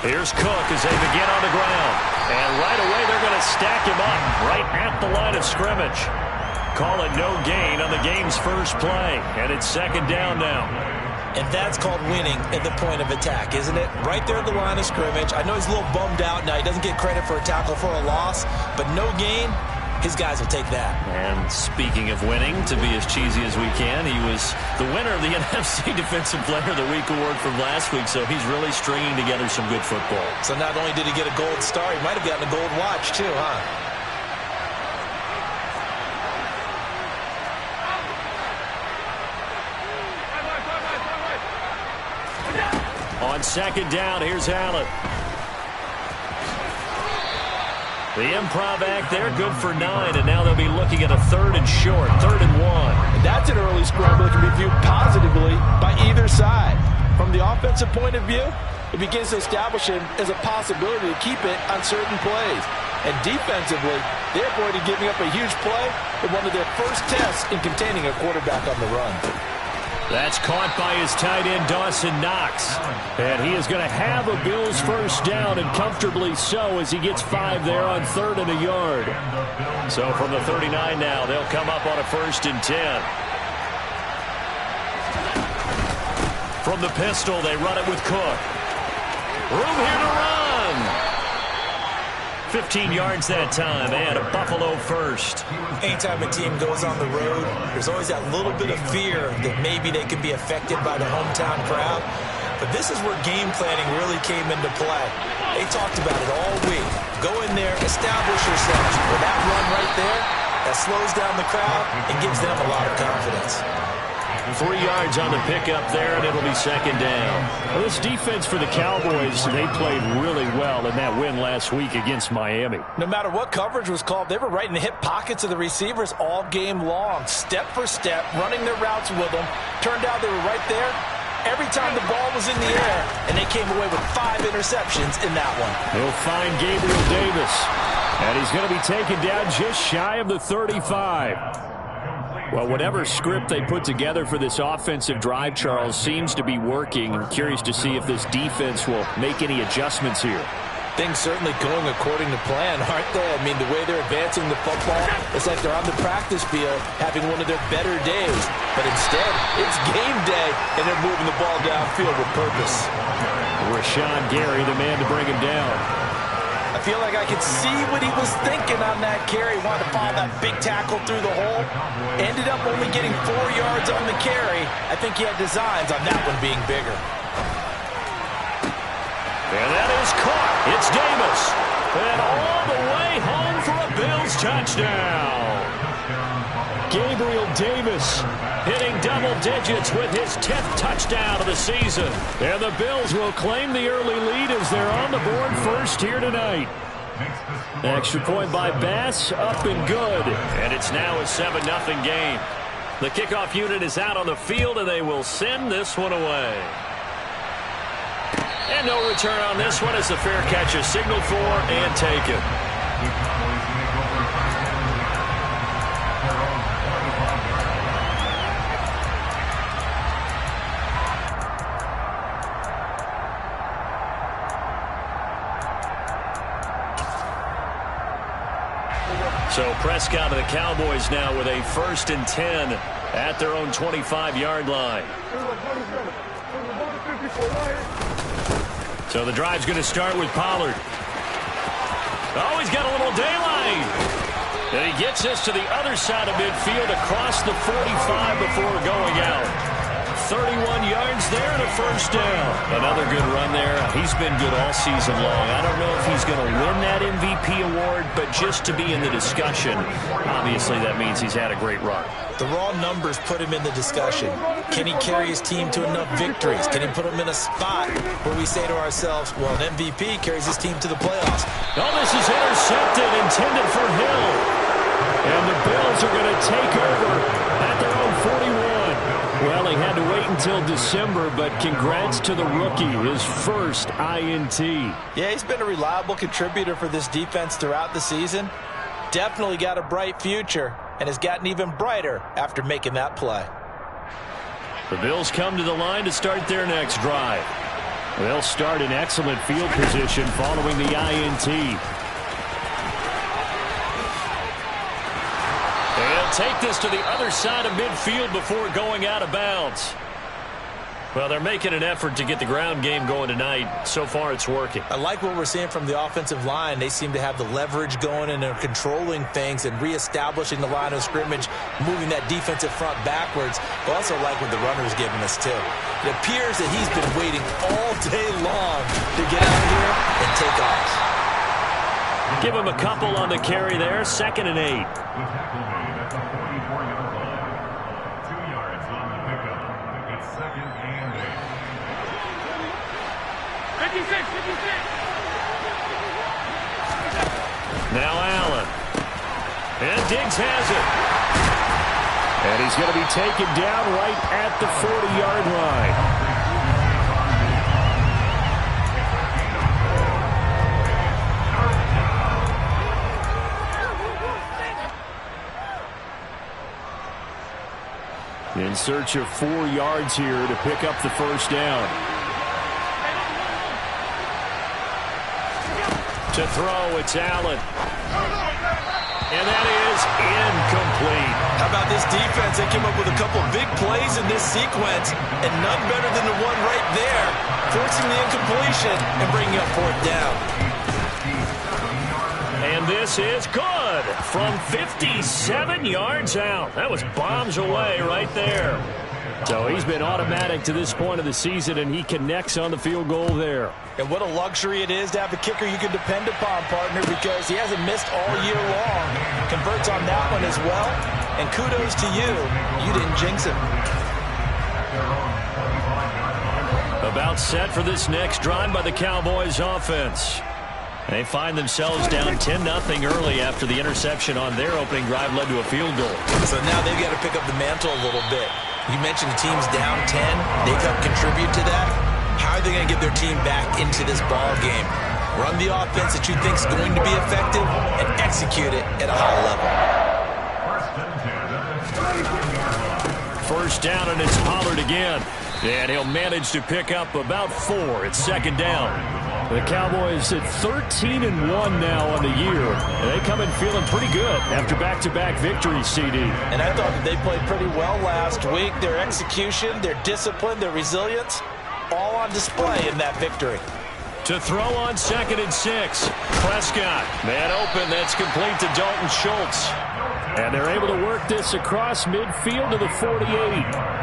Here's Cook as they begin on the ground. And right away they're going to stack him up right at the line of scrimmage. Call it no gain on the game's first play. And it's second down now. And that's called winning at the point of attack, isn't it? Right there at the line of scrimmage. I know he's a little bummed out now. He doesn't get credit for a tackle for a loss. But no gain, his guys will take that. And speaking of winning, to be as cheesy as we can, he was the winner of the NFC Defensive Player of the Week award from last week, so he's really stringing together some good football. So not only did he get a gold star, he might have gotten a gold watch too, huh? On second down, here's Allen. The improv act there, good for 9, and now they'll be looking at a 3rd and short, 3rd and 1. And that's an early scramble that can be viewed positively by either side. From the offensive point of view, it begins to establish him as a possibility to keep it on certain plays. And defensively, they avoided giving up a huge play in one of their first tests in containing a quarterback on the run. That's caught by his tight end, Dawson Knox. And he is going to have a Bills first down, and comfortably so, as he gets 5 there on 3rd and a yard. So from the 39 now, they'll come up on a 1st and 10. From the pistol, they run it with Cook. Room here to run. 15 yards that time, and a Buffalo first. Anytime a team goes on the road, there's always that little bit of fear that maybe they can be affected by the hometown crowd. But this is where game planning really came into play. They talked about it all week. Go in there, establish yourselves. With that run right there, that slows down the crowd and gives them a lot of confidence. 3 yards on the pickup there, and it'll be second down. Well, this defense for the Cowboys, they played really well in that win last week against Miami. No matter what coverage was called, they were right in the hip pockets of the receivers all game long, step for step, running their routes with them. Turned out they were right there every time the ball was in the air, and they came away with 5 interceptions in that one. They'll find Gabriel Davis, and he's going to be taken down just shy of the 35. Well, whatever script they put together for this offensive drive, Charles, seems to be working. I'm curious to see if this defense will make any adjustments here. Things certainly going according to plan, aren't they? I mean, the way they're advancing the football, it's like they're on the practice field having one of their better days. But instead, it's game day, and they're moving the ball downfield with purpose. Rashawn Gary, the man to bring him down. I feel like I could see what he was thinking on that carry. Wanted to follow that big tackle through the hole. Ended up only getting 4 yards on the carry. I think he had designs on that one being bigger. And that is caught. It's Davis. And all the way home for a Bills touchdown. Gabriel Davis hitting double digits with his 10th touchdown of the season. And the Bills will claim the early lead as they're on the board first here tonight. Extra point by Bass, up and good. And it's now a 7-0 game. The kickoff unit is out on the field, and they will send this one away. And no return on this one as the fair catch is signaled for and taken. So Prescott and the Cowboys now with a 1st and 10 at their own 25-yard line. So the drive's going to start with Pollard. Oh, he's got a little daylight. And he gets this to the other side of midfield across the 45 before going out. 31 yards there and a first down. Another good run there. He's been good all season long. I don't know if he's going to win that MVP award, but just to be in the discussion, obviously that means he's had a great run. The raw numbers put him in the discussion. Can he carry his team to enough victories? Can he put them in a spot where we say to ourselves, well, an MVP carries his team to the playoffs? Oh, this is intercepted, intended for Hill. And the Bills are going to take over at their own 41. Well, he had to wait until December, but congrats to the rookie, his first INT. Yeah, he's been a reliable contributor for this defense throughout the season. Definitely got a bright future and has gotten even brighter after making that play. The Bills come to the line to start their next drive. They'll start in excellent field position following the INT. They'll take this to the other side of midfield before going out of bounds. Well, they're making an effort to get the ground game going tonight. So far, it's working. I like what we're seeing from the offensive line. They seem to have the leverage going, and they're controlling things and reestablishing the line of scrimmage, moving that defensive front backwards. I also like what the runner's giving us, too. It appears that he's been waiting all day long to get out here and take off. Give him a couple on the carry there. 2nd and 8. Now Allen. And Diggs has it. And he's going to be taken down right at the 40-yard line. In search of 4 yards here to pick up the first down. To throw, it's Allen. And that is incomplete. How about this defense? They came up with a couple big plays in this sequence, and none better than the one right there, forcing the incompletion and bringing up 4th down. And this is good from 57 yards out. That was bombs away right there. So he's been automatic to this point of the season, and he connects on the field goal there. And what a luxury it is to have a kicker you can depend upon, partner, because he hasn't missed all year long. Converts on that one as well. And kudos to you. You didn't jinx him. About set for this next drive by the Cowboys offense. They find themselves down 10-0 early after the interception on their opening drive led to a field goal. So now they've got to pick up the mantle a little bit. You mentioned the team's down 10. They help contribute to that. How are they going to get their team back into this ball game? Run the offense that you think is going to be effective and execute it at a high level. First down, and it's Pollard again. And he'll manage to pick up about 4. It's 2nd down. The Cowboys at 13-1 now on the year. And they come in feeling pretty good after back-to-back victories, CD. And I thought that they played pretty well last week. Their execution, their discipline, their resilience, all on display in that victory. To throw on 2nd and 6. Prescott. Man open. That's complete to Dalton Schultz. And they're able to work this across midfield to the 48.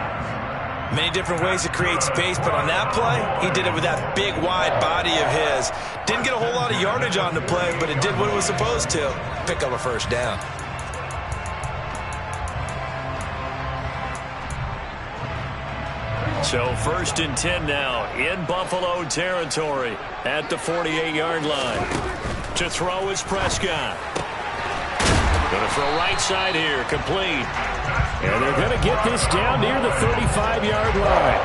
Many different ways to create space, but on that play, he did it with that big, wide body of his. Didn't get a whole lot of yardage on the play, but it did what it was supposed to. Pick up a first down. So 1st and 10 now in Buffalo territory at the 48-yard line. To throw is Prescott. Going to throw right side here, complete. And they're going to get this down near the 35-yard line.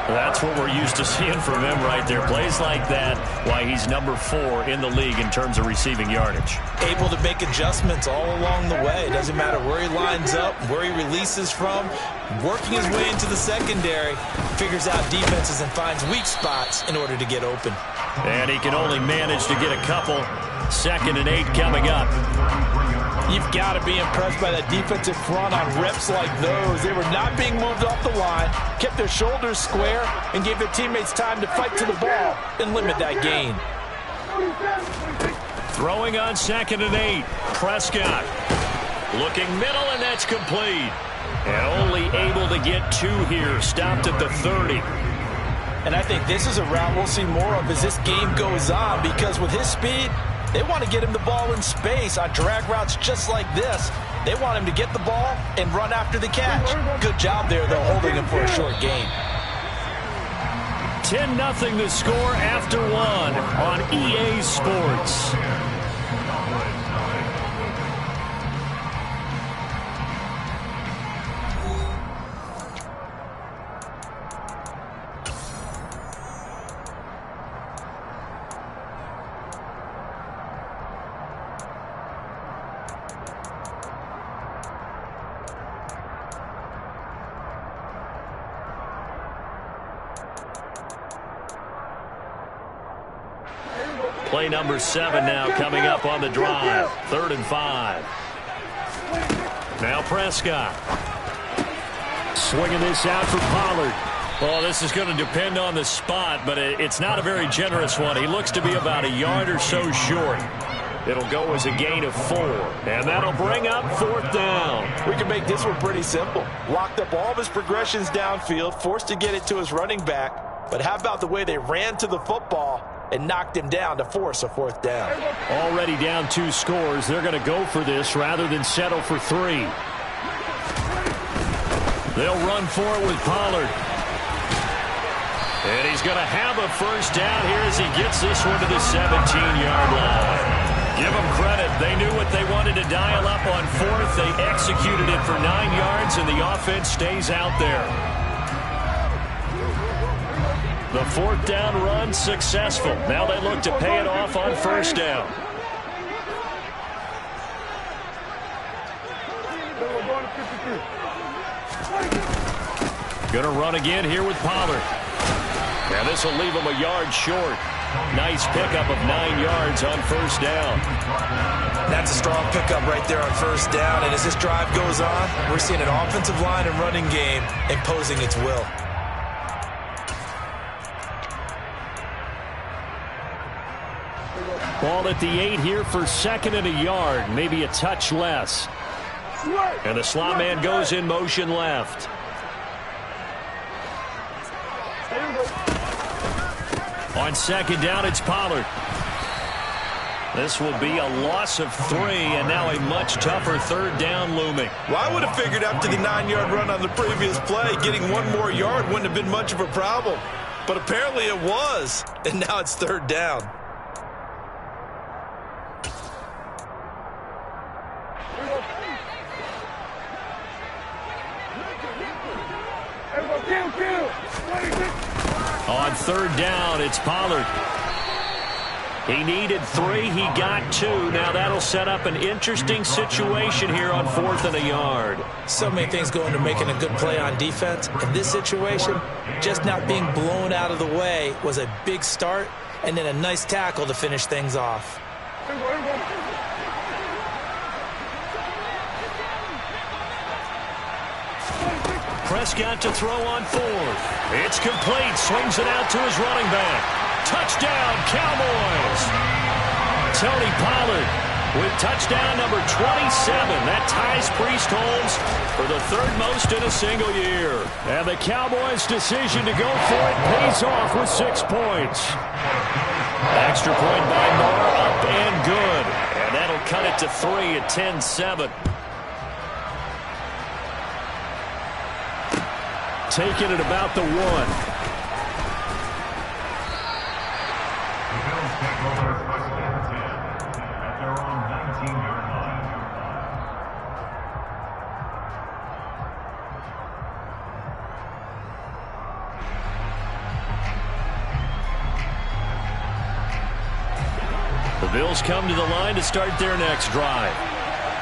That's what we're used to seeing from him right there. Plays like that, why he's number 4 in the league in terms of receiving yardage. Able to make adjustments all along the way. Doesn't matter where he lines up, where he releases from. Working his way into the secondary. Figures out defenses and finds weak spots in order to get open. And he can only manage to get a couple. 2nd and 8 coming up. You've got to be impressed by that defensive front on reps like those. They were not being moved off the line, kept their shoulders square, and gave their teammates time to fight to the ball and limit that gain. Throwing on 2nd and 8. Prescott. Looking middle, and that's complete. And only able to get 2 here. Stopped at the 30. And I think this is a route we'll see more of as this game goes on, because with his speed, they want to get him the ball in space on drag routes just like this. They want him to get the ball and run after the catch. Good job there, though, holding him for a short gain. 10-0 the score after 1 on EA Sports. Play number 7 now coming up on the drive. 3rd and 5. Now Prescott. Swinging this out for Pollard. Well, this is going to depend on the spot, but it's not a very generous one. He looks to be about a yard or so short. It'll go as a gain of 4, and that'll bring up 4th down. We can make this one pretty simple. Locked up all of his progressions downfield, forced to get it to his running back. But how about the way they ran to the football and knocked him down to force a 4th down? Already down 2 scores. They're going to go for this rather than settle for 3. They'll run for it with Pollard. And he's going to have a 1st down here as he gets this one to the 17-yard line. Give them credit. They knew what they wanted to dial up on 4th. They executed it for 9 yards, and the offense stays out there. The 4th down run successful. Now they look to pay it off on 1st down. Going to run again here with Pollard. Now this will leave him a yard short. Nice pickup of 9 yards on 1st down. That's a strong pickup right there on 1st down. And as this drive goes on, we're seeing an offensive line and running game imposing its will. Ball at the 8 here for 2nd and a yard. Maybe a touch less. And the slot man goes in motion left. On 2nd down, it's Pollard. This will be a loss of 3, and now a much tougher 3rd down looming. Well, I would have figured after the 9-yard run on the previous play, getting 1 more yard wouldn't have been much of a problem. But apparently it was, and now it's 3rd down. On 3rd down, it's Pollard. He needed 3. He got 2. Now that'll set up an interesting situation here on 4th and a yard. So many things go into making a good play on defense. In this situation, just not being blown out of the way was a big start, and then a nice tackle to finish things off. Prescott to throw on 4th. It's complete. Swings it out to his running back. Touchdown, Cowboys. Tony Pollard with touchdown number 27. That ties Priest Holmes for the 3rd most in a single year. And the Cowboys' decision to go for it pays off with 6 points. Extra point by Moore, up and good. And that'll cut it to 3 at 10-7. Taking it about the 1. The Bills come to the line to start their next drive.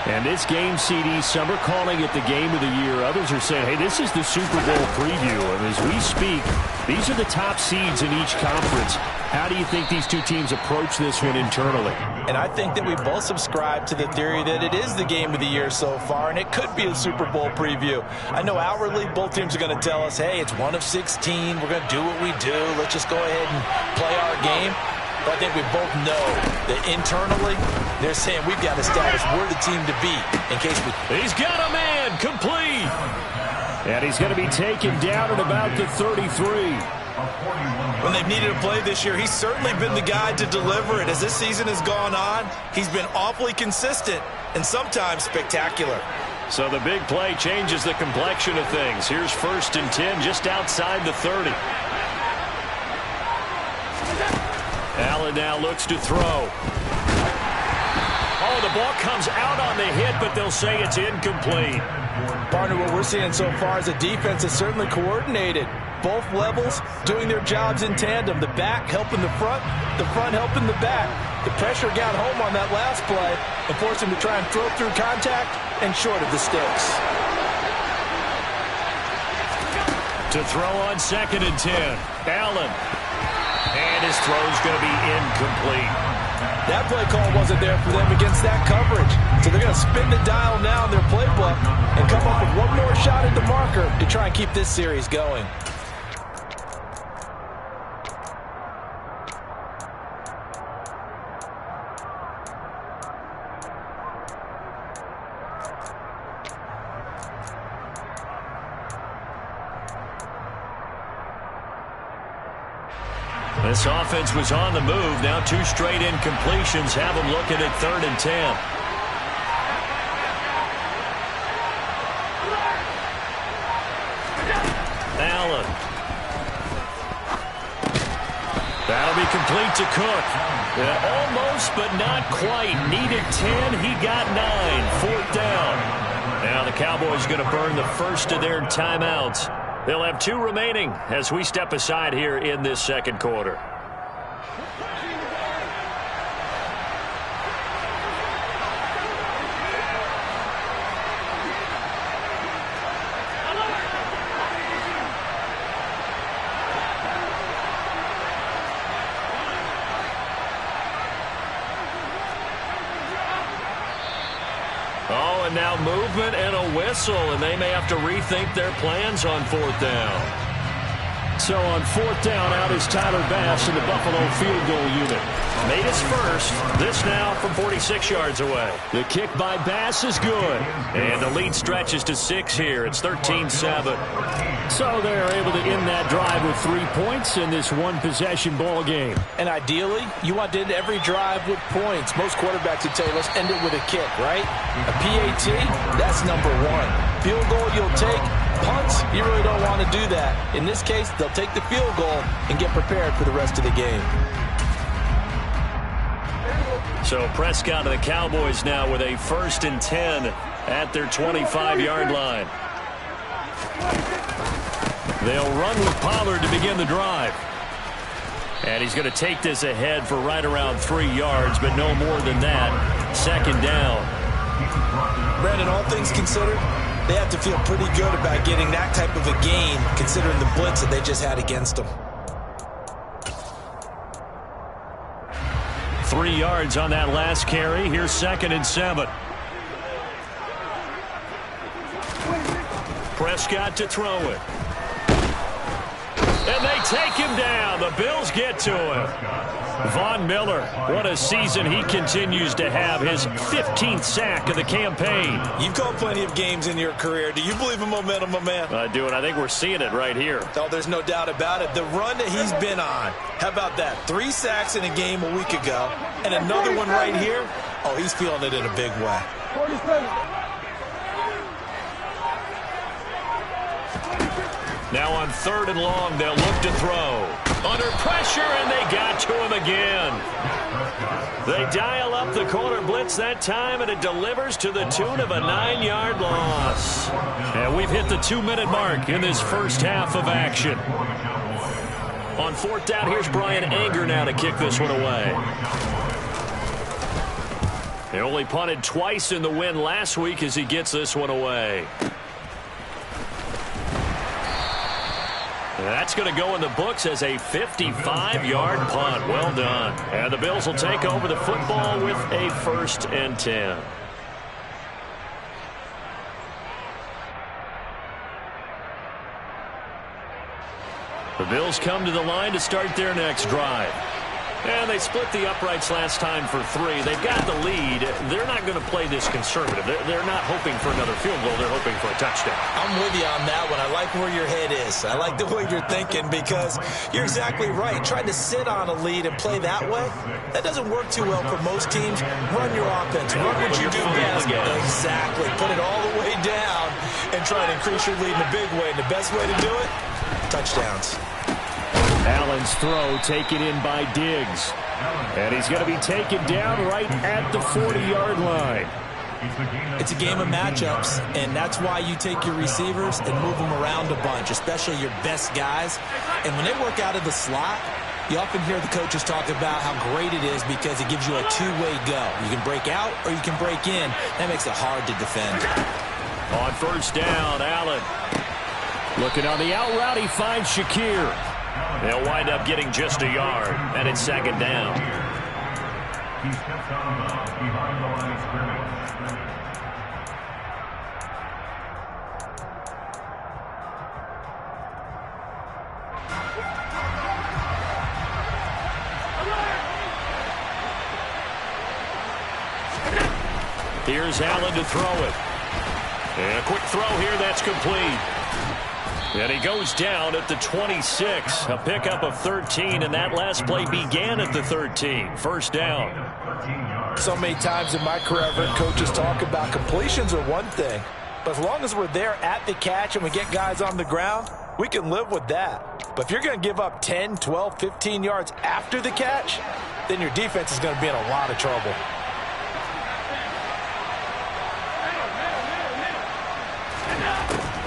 And this game, CD, some are calling it the game of the year. Others are saying, hey, this is the Super Bowl preview. And as we speak, these are the top seeds in each conference. How do you think these 2 teams approach this one internally? And I think that we both subscribe to the theory that it is the game of the year so far, and it could be a Super Bowl preview. I know outwardly both teams are going to tell us, hey, it's 1 of 16. We're going to do what we do. Let's just go ahead and play our game. But I think we both know that internally, they're saying we've got to establish we're the team to beat in case we... He's got a man, complete. And he's going to be taken down at about the 33. When they've needed a play this year, he's certainly been the guy to deliver it. As this season has gone on, he's been awfully consistent and sometimes spectacular. So the big play changes the complexion of things. Here's 1st and 10 just outside the 30. Allen now looks to throw. Oh, the ball comes out on the hit, but they'll say it's incomplete. Partner, what we're seeing so far is a defense that's certainly coordinated. Both levels doing their jobs in tandem. The back helping the front helping the back. The pressure got home on that last play and forced him to try and throw through contact and short of the sticks. To throw on 2nd and 10. Allen. And his throw's going to be incomplete. That play call wasn't there for them against that coverage. So they're going to spin the dial now in their playbook and come up with one more shot at the marker to try and keep this series going. This offense was on the move. Now 2 straight incompletions have them looking at 3rd and 10. Allen. That'll be complete to Cook. Almost, but not quite. Needed 10. He got 9. 4th down. Now the Cowboys going to burn the first of their timeouts. They'll have 2 remaining as we step aside here in this second quarter. Oh, and now movement and a whistle, and they may have to rethink their plans on 4th down. So on 4th down, out is Tyler Bass in the Buffalo field goal unit. Made his first. This now from 46 yards away. The kick by Bass is good. And the lead stretches to 6 here. It's 13-7. So they're able to end that drive with 3 points in this one-possession ball game. And ideally, you want to end every drive with points. Most quarterbacks would tell you, let's end it with a kick, right? A PAT, that's number 1. Field goal you'll take. Punts, you really don't want to do that. In this case, they'll take the field goal and get prepared for the rest of the game. So Prescott and the Cowboys now with a 1st and 10 at their 25-yard line. They'll run with Pollard to begin the drive. And he's going to take this ahead for right around 3 yards, but no more than that. 2nd down. Brandon, all things considered, they have to feel pretty good about getting that type of a gain, considering the blitz that they just had against them. 3 yards on that last carry. Here's 2nd and 7. Prescott to throw it. And they take him down. The Bills get to him. Von Miller, what a season he continues to have. His 15th sack of the campaign. You've called plenty of games in your career. Do you believe in momentum, my man? I do, and I think we're seeing it right here. Oh, there's no doubt about it. The run that he's been on. How about that? 3 sacks in a game a week ago, and another one right here. Oh, he's feeling it in a big way. Now on 3rd and long, they'll look to throw. Under pressure, and they got to him again. They dial up the corner blitz that time, and it delivers to the tune of a 9-yard loss. And we've hit the 2-minute mark in this first half of action. On 4th down, here's Brian Anger now to kick this one away. They only punted twice in the win last week as he gets this one away. That's going to go in the books as a 55-yard punt. Well done. And the Bills will take over the football with a 1st and 10. The Bills come to the line to start their next drive. And they split the uprights last time for 3. They've got the lead. They're not going to play this conservative. They're not hoping for another field goal. They're hoping for a touchdown. I'm with you on that one. I like where your head is. I like the way you're thinking because you're exactly right. Trying to sit on a lead and play that way, that doesn't work too well for most teams. Run your offense. Run what you do best. Exactly. Put it all the way down and try to increase your lead in a big way. And the best way to do it, touchdowns. Allen's throw taken in by Diggs. And he's going to be taken down right at the 40-yard line. It's a game of matchups, and that's why you take your receivers and move them around a bunch, especially your best guys. And when they work out of the slot, you often hear the coaches talk about how great it is because it gives you a two-way go. You can break out or you can break in. That makes it hard to defend. On 1st down, Allen. Looking on the out route, he finds Shakir. They'll wind up getting just a yard, and it's 2nd down. He steps out of bounds behind the line of scrimmage. Here's Allen to throw it. And a quick throw here, that's complete. And he goes down at the 26. A pickup of 13, and that last play began at the 13. First down. So many times in my career, I've heard coaches talk about completions are one thing, but as long as we're there at the catch and we get guys on the ground, we can live with that. But if you're going to give up 10, 12, 15 yards after the catch, then your defense is going to be in a lot of trouble.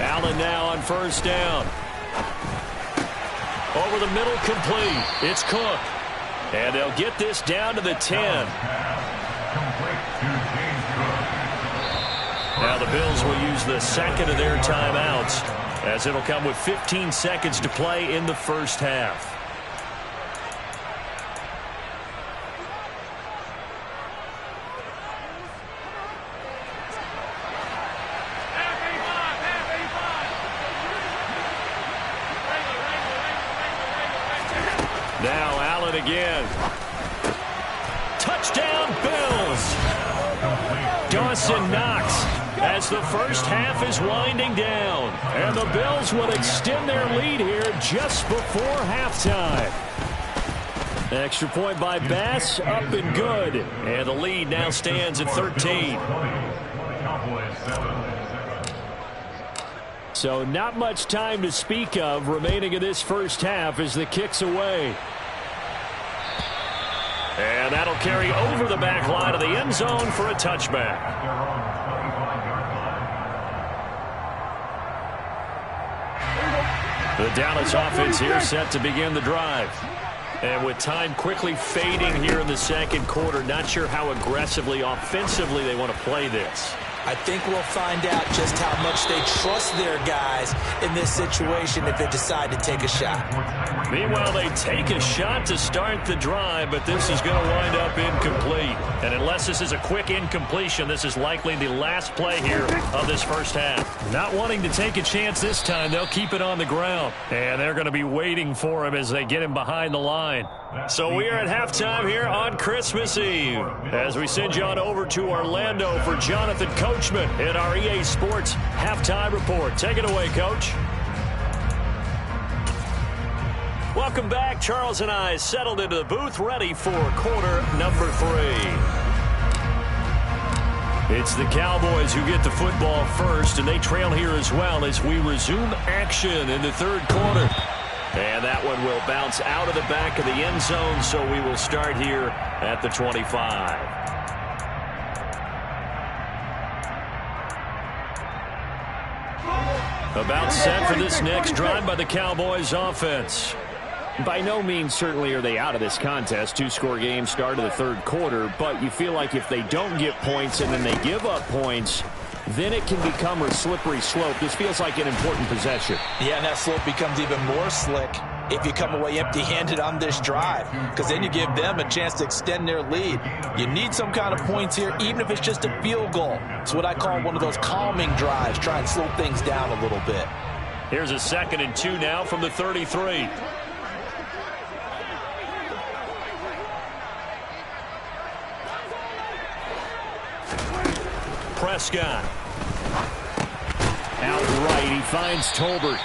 Allen now on first down. Over the middle, complete. It's Cook. And they'll get this down to the 10. Now the Bills will use the second of their timeouts, as it'll come with 15 seconds to play in the first half. Now Allen again. Touchdown, Bills. Dawson Knox as the first half is winding down. And the Bills will extend their lead here just before halftime. Extra point by Bass, up and good. And the lead now stands at 13. So not much time to speak of remaining in this first half as the kick's away. And that'll carry over the back line of the end zone for a touchback. The Dallas offense here set to begin the drive. And with time quickly fading here in the second quarter, not sure how aggressively, offensively they want to play this. I think we'll find out just how much they trust their guys in this situation if they decide to take a shot. Meanwhile, they take a shot to start the drive, but this is going to wind up incomplete. And unless this is a quick incompletion, this is likely the last play here of this first half. Not wanting to take a chance this time, they'll keep it on the ground. And they're going to be waiting for him as they get him behind the line. So we are at halftime here on Christmas Eve as we send you on over to Orlando for Jonathan Coachman in our EA Sports Halftime Report. Take it away, Coach. Welcome back. Charles and I settled into the booth, ready for quarter number 3. It's the Cowboys who get the football first, and they trail here as well as we resume action in the third quarter. And that one will bounce out of the back of the end zone, so we will start here at the 25. About set for this next drive by the Cowboys offense. By no means certainly are they out of this contest. 2-score game start of the third quarter, but you feel like if they don't get points and then they give up points, then it can become a slippery slope. This feels like an important possession. Yeah, and that slope becomes even more slick if you come away empty-handed on this drive, because then you give them a chance to extend their lead. You need some kind of points here, even if it's just a field goal. It's what I call one of those calming drives, try and slow things down a little bit. Here's a 2nd and 2 now from the 33. Prescott. Outright, he finds Tolbert.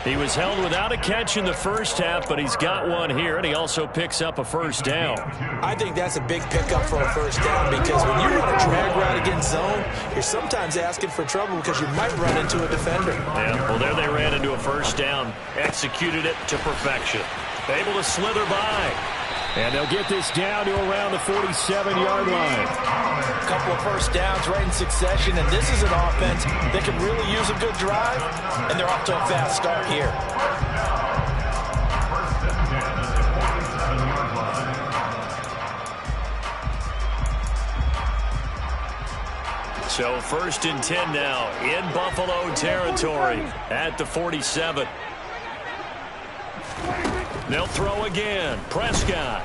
He was held without a catch in the first half, but he's got one here, and he also picks up a first down. I think that's a big pickup for a first down, because when you run a drag route against zone, you're sometimes asking for trouble because you might run into a defender. Yeah, well, there they ran into a first down, executed it to perfection. Able to slither by. And they'll get this down to around the 47-yard line. A couple of first downs right in succession, and this is an offense that can really use a good drive, and they're off to a fast start here. So 1st and 10 now in Buffalo territory at the 47. They'll throw again. Prescott.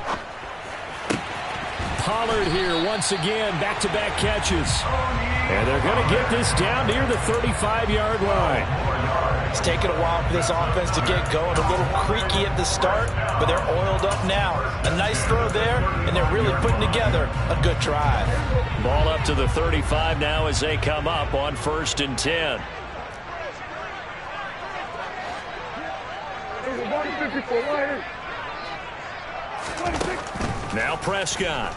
Pollard here once again, back-to-back catches. And they're going to get this down near the 35-yard line. It's taken a while for this offense to get going. A little creaky at the start, but they're oiled up now. A nice throw there, and they're really putting together a good drive. Ball up to the 35 now as they come up on 1st and 10. Now Prescott.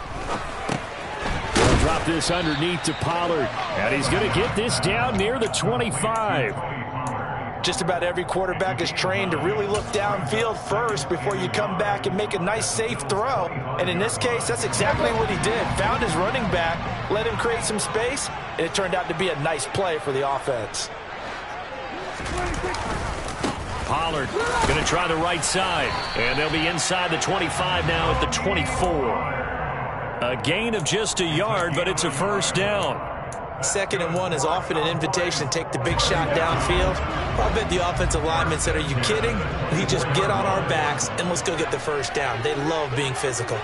They'll drop this underneath to Pollard. And he's going to get this down near the 25. Just about every quarterback is trained to really look downfield first before you come back and make a nice, safe throw. And in this case, that's exactly what he did. Found his running back, let him create some space, and it turned out to be a nice play for the offense. Pollard going to try the right side. And they'll be inside the 25 now at the 24. A gain of just a yard, but it's a first down. 2nd and 1 is often an invitation to take the big shot downfield. I bet the offensive lineman said, are you kidding? We just get on our backs and let's go get the first down. They love being physical.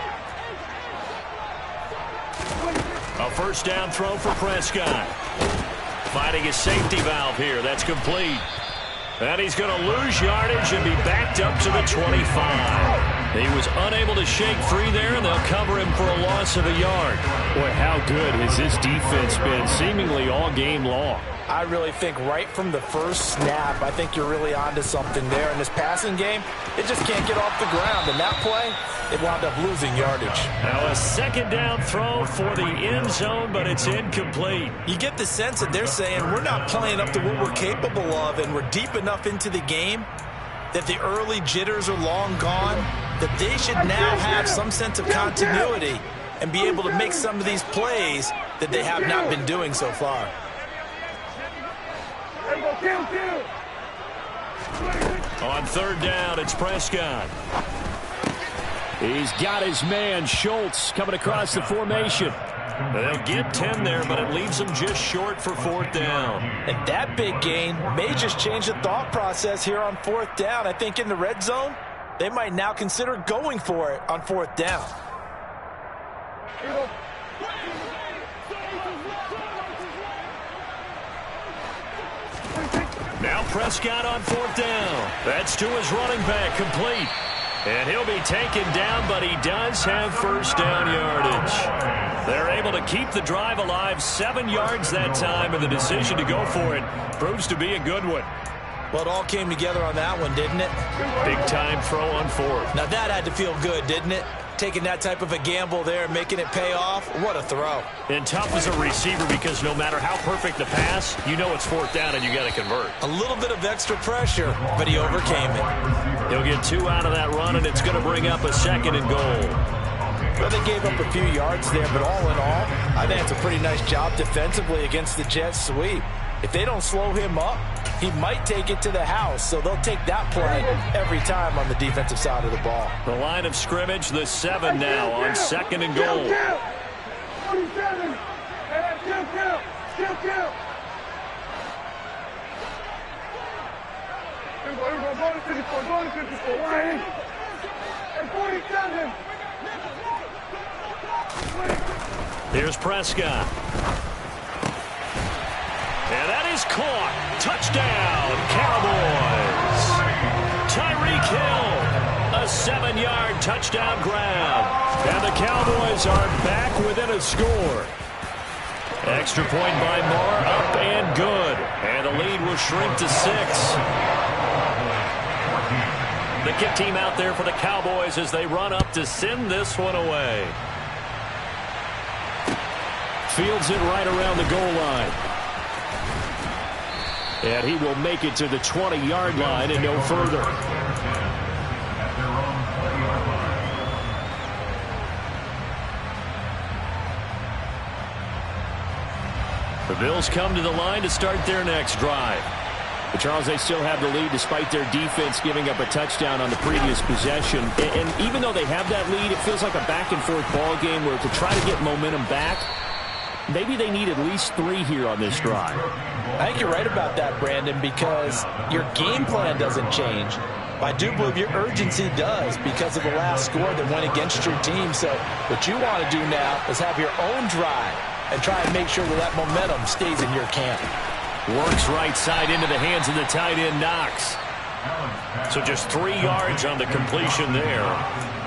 A first down throw for Prescott. Finding a safety valve here. That's complete. And he's going to lose yardage and be backed up to the 25. He was unable to shake free there, and they'll cover him for a loss of a yard. Boy, how good has this defense been seemingly all game long? I really think right from the first snap, I think you're really onto something there. In this passing game, it just can't get off the ground. And that play, it wound up losing yardage. Now a 2nd down throw for the end zone, but it's incomplete. You get the sense that they're saying we're not playing up to what we're capable of, and we're deep enough into the game that the early jitters are long gone, that they should now have some sense of continuity and be able to make some of these plays that they have not been doing so far. On 3rd down, it's Prescott. He's got his man, Schultz, coming across the formation. They'll get 10 there, but it leaves them just short for 4th down. And that big gain may just change the thought process here on 4th down. I think in the red zone, they might now consider going for it on 4th down. Now Prescott on 4th down. That's to his running back, complete. And he'll be taken down, but he does have first down yardage. They're able to keep the drive alive, 7 yards that time, and the decision to go for it proves to be a good one. Well, it all came together on that one, didn't it? Big time throw on 4th. Now that had to feel good, didn't it? Taking that type of a gamble there, making it pay off. What a throw. And tough as a receiver because no matter how perfect the pass, you know it's 4th down and you got to convert. A little bit of extra pressure, but he overcame it. He'll get 2 out of that run, and it's going to bring up a 2nd and goal. Well, they gave up a few yards there, but all in all, I think it's a pretty nice job defensively against the Jets sweep. If they don't slow him up, he might take it to the house, so they'll take that play every time on the defensive side of the ball. The line of scrimmage, the 7 now on 2nd and goal. 47, kill. Here's Prescott. And that is caught. Touchdown, Cowboys. Tyreek Hill, a 7-yard touchdown grab. And the Cowboys are back within a score. Extra point by Moore, up and good. And the lead will shrink to 6. The kick team out there for the Cowboys as they run up to send this one away. Fields it right around the goal line. And he will make it to the 20-yard line and no further. The Bills come to the line to start their next drive. But Charles, they still have the lead despite their defense giving up a touchdown on the previous possession. And even though they have that lead, it feels like a back-and-forth ball game where to try to get momentum back, maybe they need at least 3 here on this drive. I think you're right about that, Brandon, because your game plan doesn't change. I do believe your urgency does because of the last score that went against your team. So what you want to do now is have your own drive and try and make sure that that momentum stays in your camp. Works right side into the hands of the tight end, Knox. So just 3 yards on the completion there,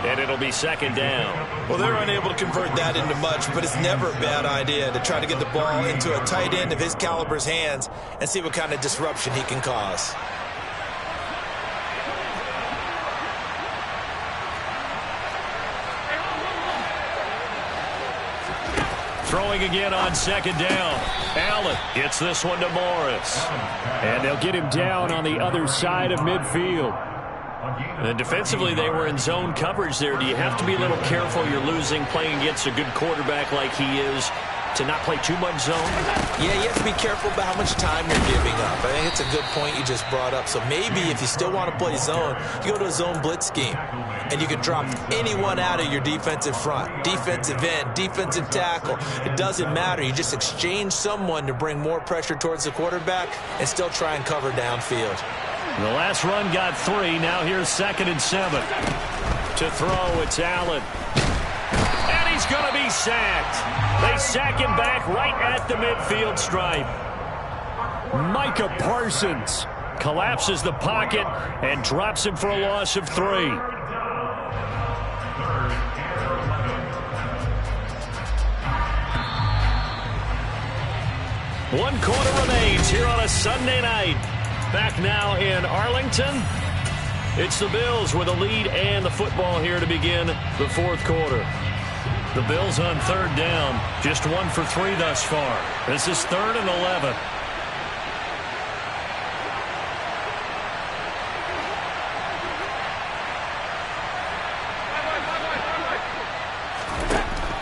and it'll be second down. Well, they're unable to convert that into much, but it's never a bad idea to try to get the ball into a tight end of his caliber's hands and see what kind of disruption he can cause. Throwing again on second down. Allen gets this one to Morris. And they'll get him down on the other side of midfield. And defensively, they were in zone coverage there. Do you have to be a little careful? You're losing playing against a good quarterback like he is to not play too much zone? Yeah, you have to be careful about how much time you're giving up. I think it's a good point you just brought up. So maybe if you still want to play zone, you go to a zone blitz scheme. And you can drop anyone out of your defensive front. Defensive end, defensive tackle. It doesn't matter. You just exchange someone to bring more pressure towards the quarterback and still try and cover downfield. The last run got 3. Now here's 2nd and 7. To throw, it's Allen. And he's going to be sacked. They sack him back right at the midfield stripe. Micah Parsons collapses the pocket and drops him for a loss of 3. 1 quarter remains here on a Sunday night. Back now in Arlington. It's the Bills with a lead and the football here to begin the 4th quarter. The Bills on 3rd down. Just 1 for 3 thus far. This is 3rd and 11.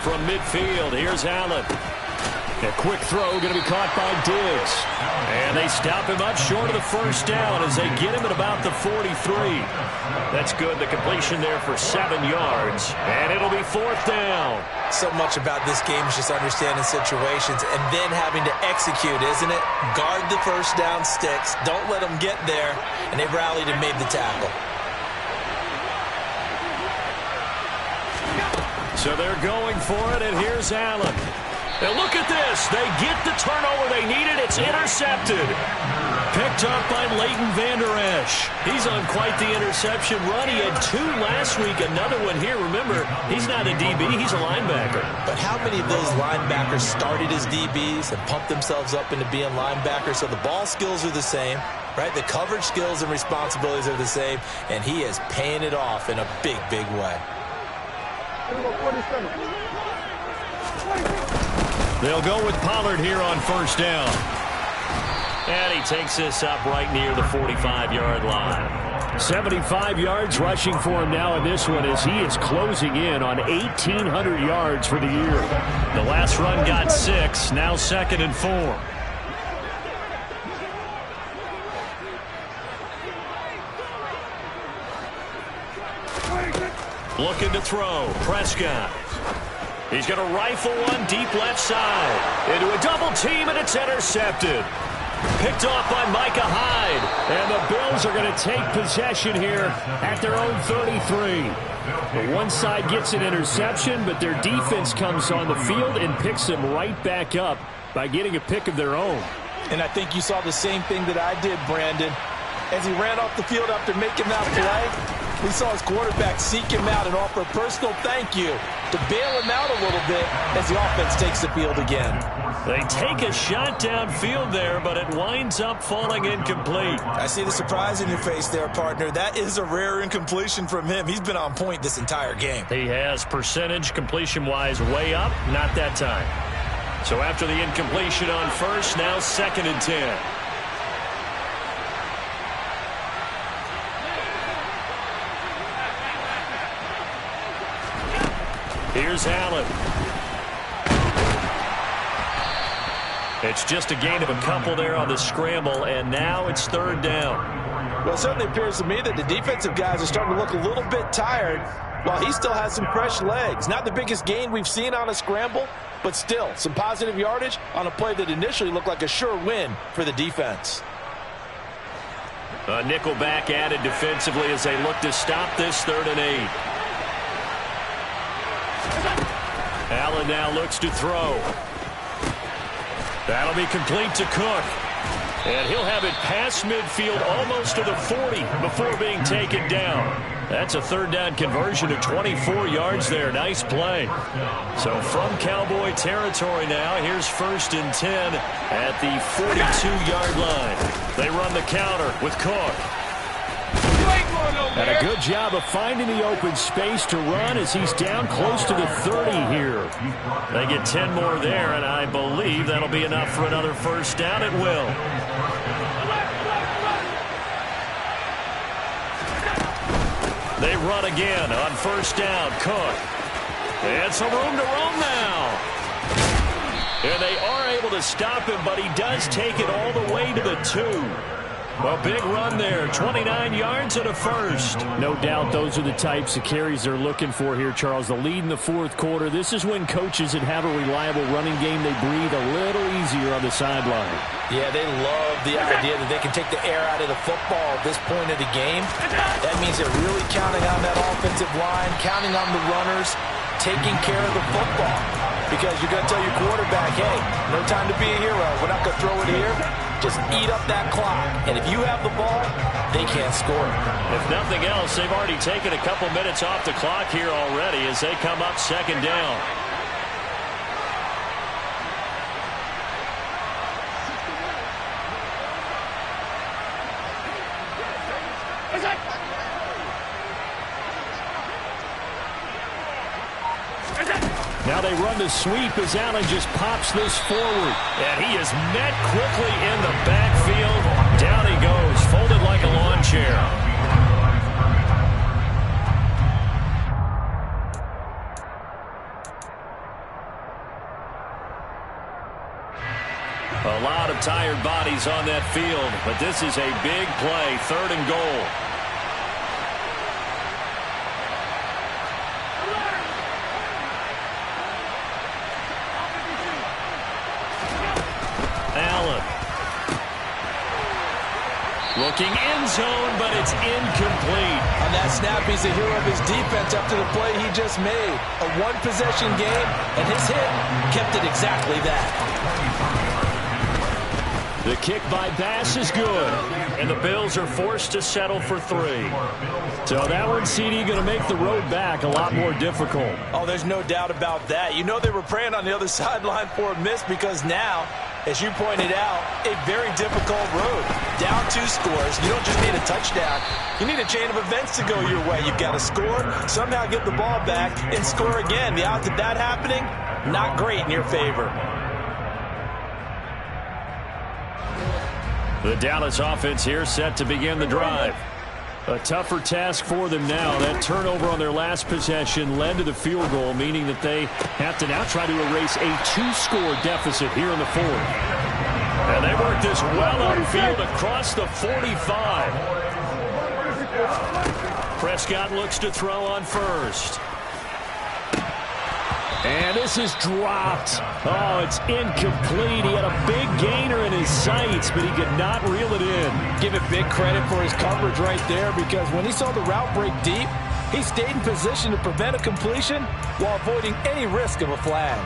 From midfield, here's Allen. A quick throw going to be caught by Diggs. And they stop him up short of the 1st down as they get him at about the 43. That's good. The completion there for 7 yards. And it'll be 4th down. So much about this game is just understanding situations and then having to execute, isn't it? Guard the 1st down sticks. Don't let them get there. And they rallied and made the tackle. So they're going for it, and here's Allen. Now look at this. They get the turnover they needed. It's intercepted. Picked up by Leighton Vander Esch. He's on quite the interception run. He had 2 last week, another one here. Remember, he's not a DB, he's a linebacker. But how many of those linebackers started as DBs and pumped themselves up into being linebackers? So the ball skills are the same, right? The coverage skills and responsibilities are the same, and he is paying it off in a big, big way. They'll go with Pollard here on 1st down. And he takes this up right near the 45-yard line. 75 yards rushing for him now in this one as he is closing in on 1,800 yards for the year. The last run got 6, now 2nd and 4. Looking to throw. Prescott. He's going to rifle one deep left side. Into a double team, and it's intercepted. Picked off by Micah Hyde. And the Bills are going to take possession here at their own 33. The one side gets an interception, but their defense comes on the field and picks them right back up by getting a pick of their own. And I think you saw the same thing that I did, Brandon. As he ran off the field after making that play, we saw his quarterback seek him out and offer a personal thank you to bail him out a little bit as the offense takes the field again. They take a shot downfield there, but it winds up falling incomplete. I see the surprise in your face there, partner. That is a rare incompletion from him. He's been on point this entire game. He has percentage completion-wise way up, not that time. So after the incompletion on 1st, now 2nd and 10. Here's Allen. It's just a gain of a couple there on the scramble, and now it's 3rd down. Well, it certainly appears to me that the defensive guys are starting to look a little bit tired while he still has some fresh legs. Not the biggest gain we've seen on a scramble, but still some positive yardage on a play that initially looked like a sure win for the defense. A nickel back added defensively as they look to stop this 3rd and 8. Allen now looks to throw. That'll be complete to Cook. And he'll have it past midfield almost to the 40 before being taken down. That's a 3rd down conversion to 24 yards there. Nice play. So from Cowboy territory now, here's 1st and 10 at the 42-yard line. They run the counter with Cook. And a good job of finding the open space to run as he's down close to the 30 here. They get 10 more there, and I believe that'll be enough for another 1st down. It will. They run again on 1st down. Cook. And some room to roam now. And they are able to stop him, but he does take it all the way to the 2. A big run there, 29 yards and a 1st. No doubt those are the types of carries they're looking for here, Charles. The lead in the 4th quarter. This is when coaches that have a reliable running game, they breathe a little easier on the sideline. Yeah, they love the idea that they can take the air out of the football at this point of the game. That means they're really counting on that offensive line, counting on the runners, taking care of the football. Because you're going to tell your quarterback, hey, no time to be a hero. We're not going to throw it here. Just eat up that clock. And if you have the ball, they can't score. If nothing else, they've already taken a couple minutes off the clock here already as they come up 2nd down. Now they run the sweep as Allen just pops this forward. And he is met quickly in the backfield. Down he goes, folded like a lawn chair. A lot of tired bodies on that field, but this is a big play, 3rd and goal. Looking end zone, but it's incomplete. On that snap, he's a hero of his defense after the play he just made. A one-possession game, and his hit kept it exactly that. The kick by Bass is good, and the Bills are forced to settle for 3. So that one, CD, going to make the road back a lot more difficult. Oh, there's no doubt about that. You know they were praying on the other sideline for a miss because now, as you pointed out, a very difficult road. Down 2 scores. You don't just need a touchdown. You need a chain of events to go your way. You've got to score, somehow get the ball back, and score again. The odds of that happening, not great in your favor. The Dallas offense here set to begin the drive. A tougher task for them now. That turnover on their last possession led to the field goal, meaning that they have to now try to erase a 2-score deficit here in the 4th. And they work this well upfield across the 45. Prescott looks to throw on 1st. And this is dropped. Oh, it's incomplete. He had a big gainer in his sights, but he could not reel it in. Give it big credit for his coverage right there, because when he saw the route break deep, he stayed in position to prevent a completion while avoiding any risk of a flag.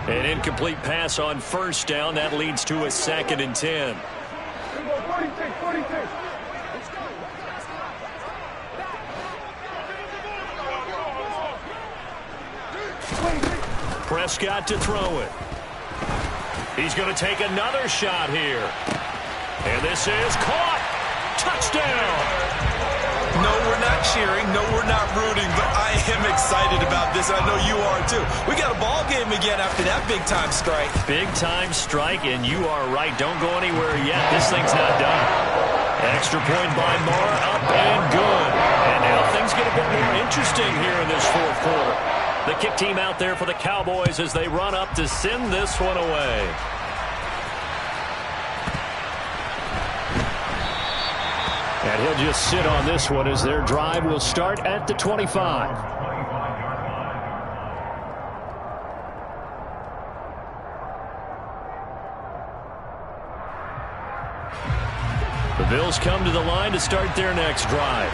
An incomplete pass on 1st down. That leads to a 2nd and 10. Prescott to throw it. He's going to take another shot here. And this is caught. Touchdown. No, we're not cheering. No, we're not rooting. But I am excited about this. I know you are, too. We got a ball game again after that big-time strike. Big-time strike, and you are right. Don't go anywhere yet. This thing's not done. Extra point by Moore, up and good. And now things get a bit more interesting here in this 4th quarter. The kick team out there for the Cowboys as they run up to send this one away. And he'll just sit on this one as their drive will start at the 25. The Bills come to the line to start their next drive.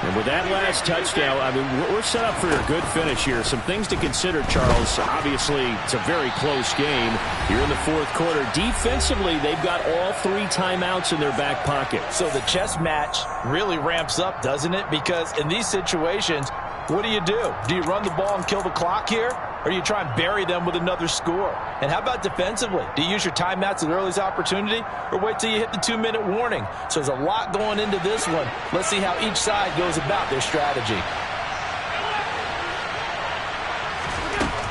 And with that last touchdown, I mean, we're set up for a good finish here. Some things to consider, Charles. Obviously, it's a very close game. Here in the fourth quarter, defensively, they've got all 3 timeouts in their back pocket. So the chess match really ramps up, doesn't it? Because in these situations, what do? Do you run the ball and kill the clock here? Or do you try and bury them with another score? And how about defensively? Do you use your timeouts at the earliest opportunity or wait till you hit the 2-minute warning? So there's a lot going into this one. Let's see how each side goes about their strategy.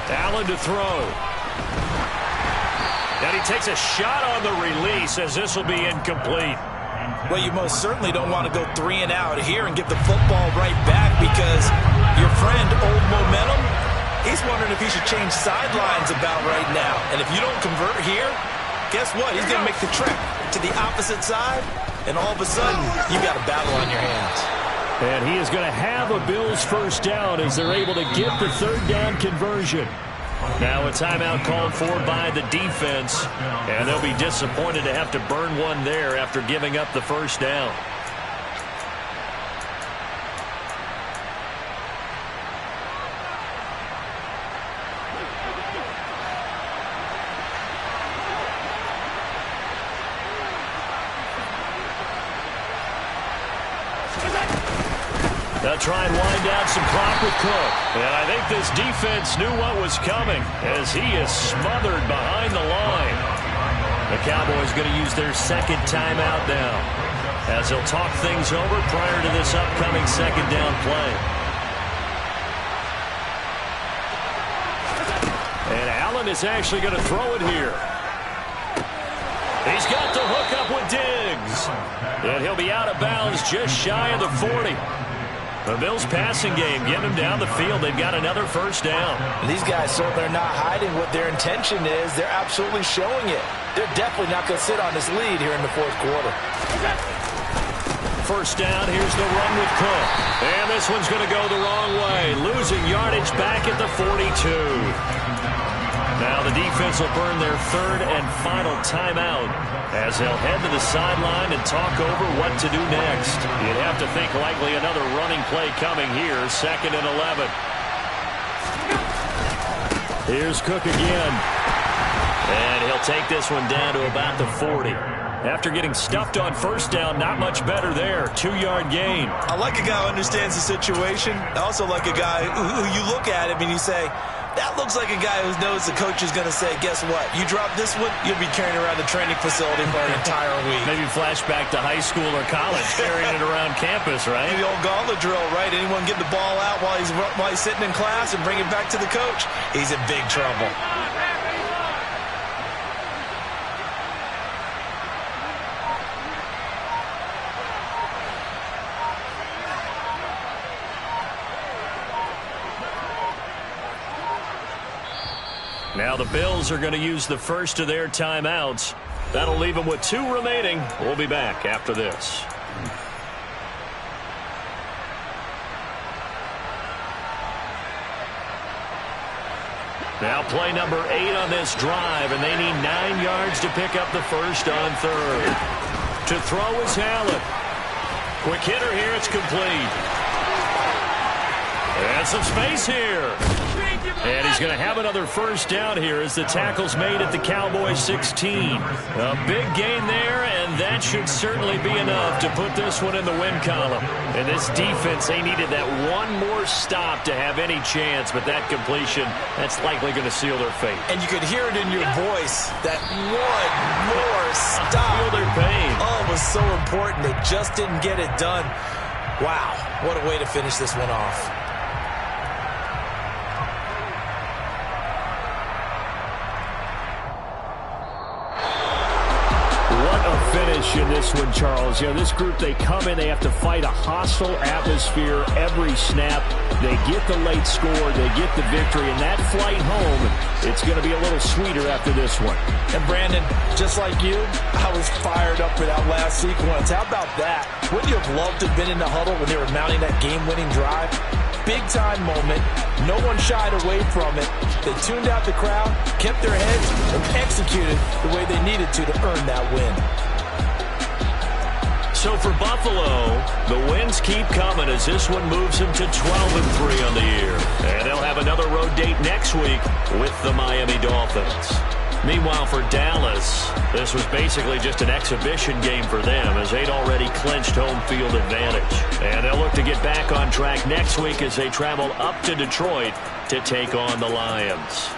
Allen to throw. And he takes a shot on the release as this will be incomplete. Well, you most certainly don't want to go 3 and out here and give the football right back because your friend, Old Momentum, he's wondering if he should change sidelines about right now. And if you don't convert here, guess what? He's going to make the trek to the opposite side, and all of a sudden, you got a battle on your hands. And he is going to have a Bills first down as they're able to get the third down conversion. Now a timeout called for by the defense, and they'll be disappointed to have to burn one there after giving up the first down. They'll try and wind down some clock with Cook. And I think this defense knew what was coming as he is smothered behind the line. The Cowboys going to use their second timeout now as they'll talk things over prior to this upcoming second down play. And Allen is actually going to throw it here. He's got the hook up with Diggs. And he'll be out of bounds just shy of the 40. The Bills passing game, getting them down the field. They've got another first down. These guys certainly are not hiding what their intention is. They're absolutely showing it. They're definitely not going to sit on this lead here in the fourth quarter. First down, here's the run with Cook. And this one's going to go the wrong way. Losing yardage back at the 42. Now the defense will burn their third and final timeout as they'll head to the sideline and talk over what to do next. You'd have to think likely another running play coming here, 2nd and 11. Here's Cook again. And he'll take this one down to about the 40. After getting stuffed on first down, not much better there. 2-yard gain. I like a guy who understands the situation. I also like a guy who you look at him and you say, that looks like a guy who knows the coach is going to say, guess what? You drop this one, you'll be carrying around the training facility for an entire week. Maybe flashback to high school or college, carrying it around campus, right? The old gauntlet drill, right? Anyone get the ball out while he's sitting in class and bring it back to the coach? He's in big trouble. Now the Bills are going to use the first of their timeouts. That'll leave them with 2 remaining. We'll be back after this. Now play number 8 on this drive, and they need 9 yards to pick up the first on third. To throw is Allen. Quick hitter here, it's complete. And some space here. And he's going to have another first down here as the tackle's made at the Cowboys 16. A big gain there, and that should certainly be enough to put this one in the win column. And this defense, they needed that one more stop to have any chance, but that completion, that's likely going to seal their fate. And you could hear it in your voice, that one more stop. Feel their pain. Oh, it was so important. They just didn't get it done. Wow, what a way to finish this one off. Finish in this one, Charles. You know, this group, they come in, they have to fight a hostile atmosphere every snap. They get the late score, they get the victory, and that flight home, it's going to be a little sweeter after this one. And Brandon, just like you, I was fired up for that last sequence. How about that? Wouldn't you have loved to have been in the huddle when they were mounting that game-winning drive? Big-time moment. No one shied away from it. They tuned out the crowd, kept their heads, and executed the way they needed to earn that win. So for Buffalo, the wins keep coming as this one moves them to 12-3 on the year. And they'll have another road date next week with the Miami Dolphins. Meanwhile, for Dallas, this was basically just an exhibition game for them as they'd already clinched home field advantage. And they'll look to get back on track next week as they travel up to Detroit to take on the Lions.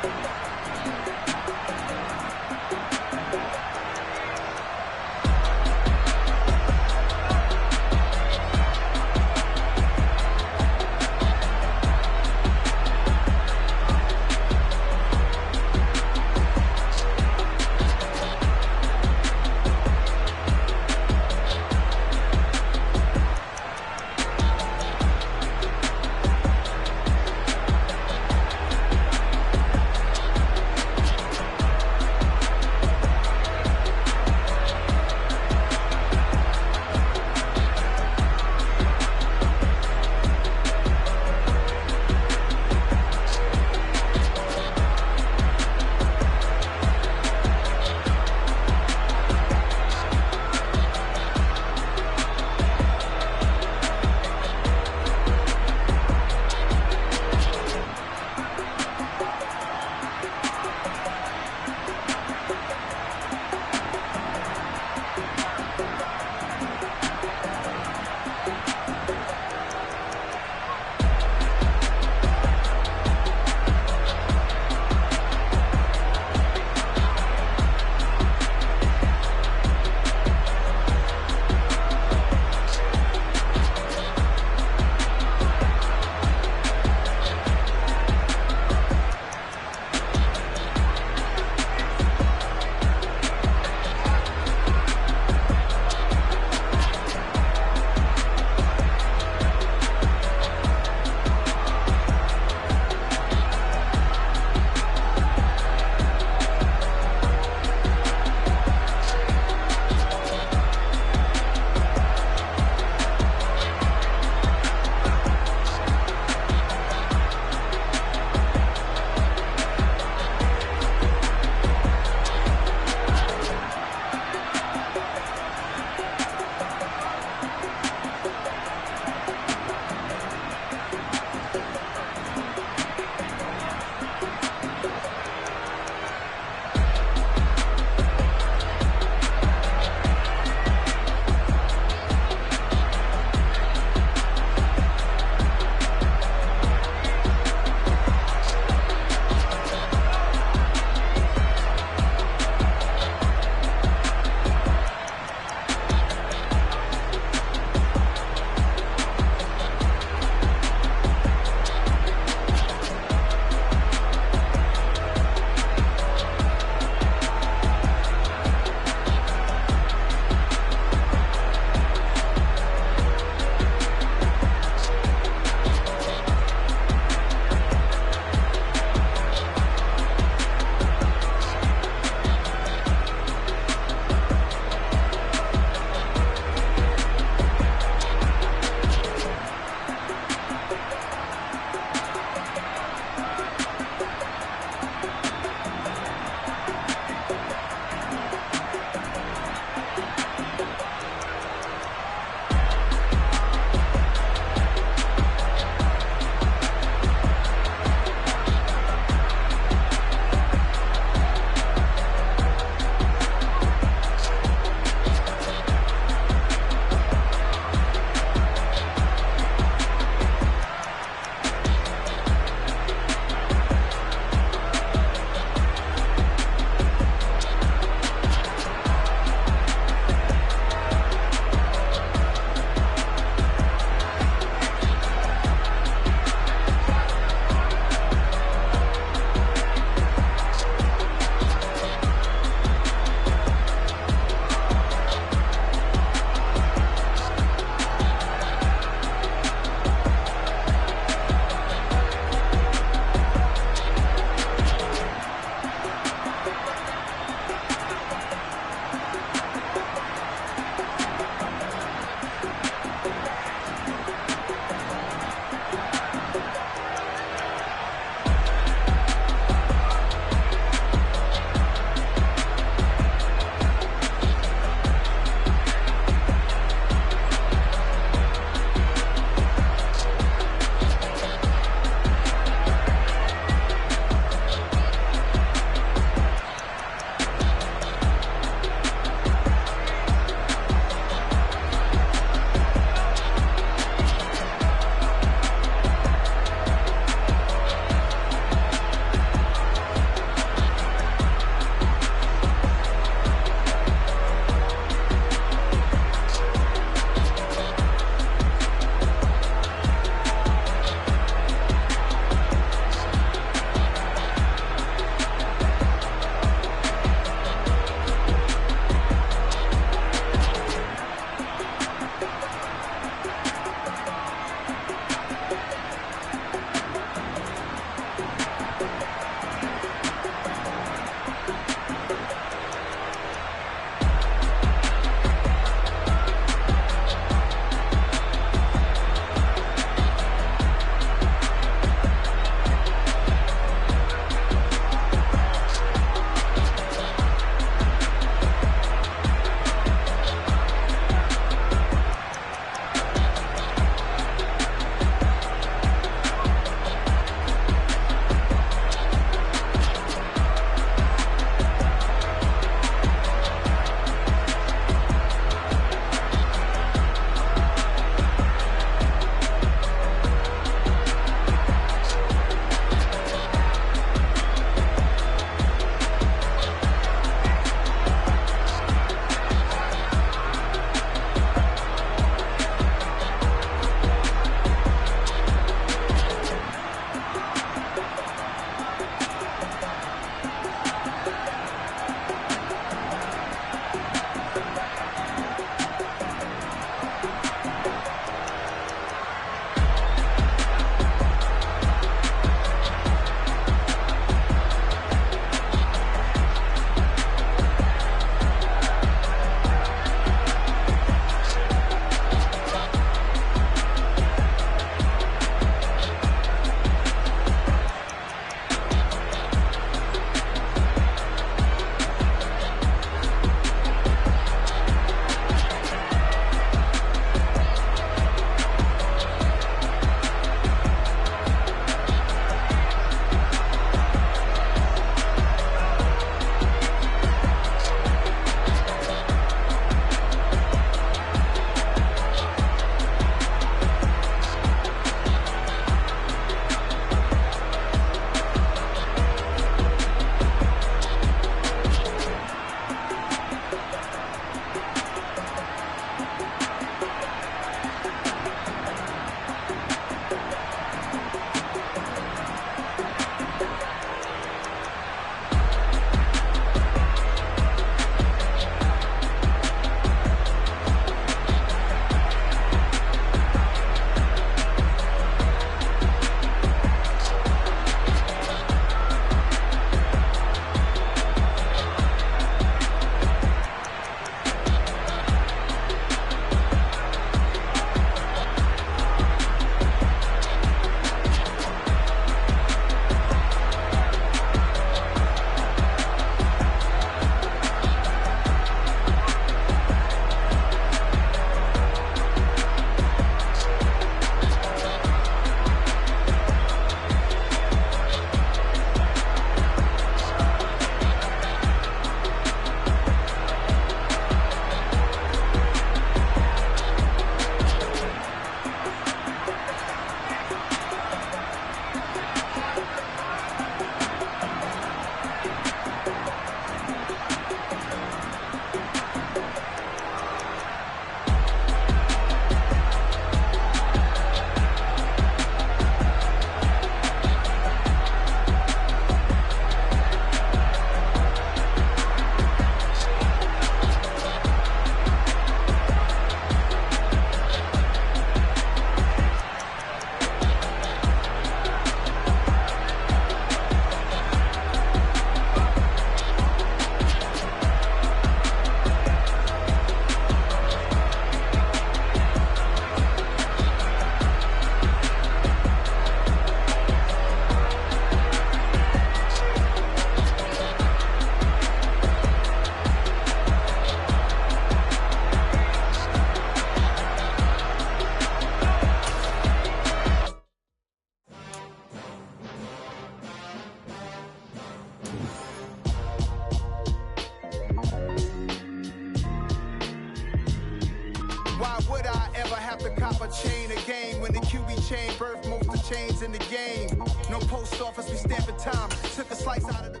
Pop a chain of game when the QB chain birthed most of the chains in the game. No post office, we stamping time. Took a slice out of the...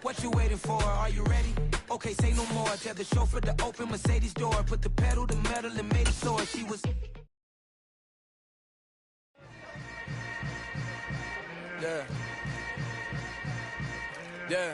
What you waiting for? Are you ready? Okay, say no more. Tell the chauffeur to open Mercedes door. Put the pedal to metal and made it soar. She was... Yeah. Yeah.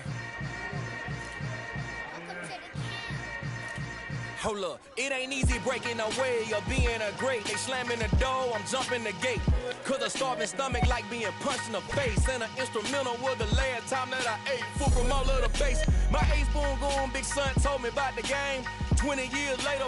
Hold up, it ain't easy breaking away or being a great. They slamming the door, I'm jumping the gate. Cause a starving stomach like being punched in the face. And an instrumental was the last time that I ate food from all of the base. My A-spoon going, big son told me about the game. 20 years later,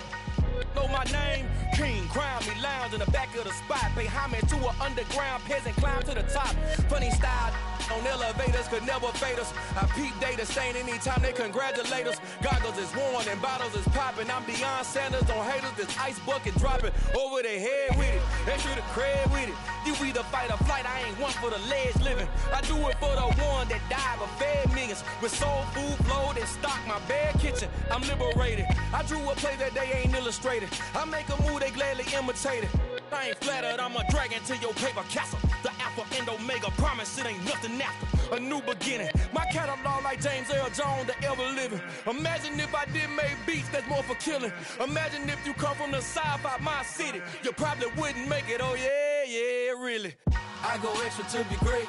know my name. King, crown me, lounge in the back of the spot. Pay homage to an underground peasant, climb to the top. Funny style on elevators could never fade us. I peep data stain anytime they congratulate us. Goggles is worn and bottles is popping. I'm Deion Sanders on haters, this ice bucket dropping over their head with it. They should have cred with it. You either fight or flight, I ain't one for the ledge living. I do it for the one that died but fed millions. With soul food flowed and stocked my bad kitchen. I'm liberated. I drew a play that they ain't illustrated. I make a move, they gladly imitate it. I ain't flattered, I'm a dragon to your paper castle. The Alpha and Omega, promise it ain't nothing after. A new beginning. My catalog like James Earl Jones, the ever living. Imagine if I did make beats that's more for killing. Imagine if you come from the south out my city. You probably wouldn't make it, oh yeah, really. I go extra to be great.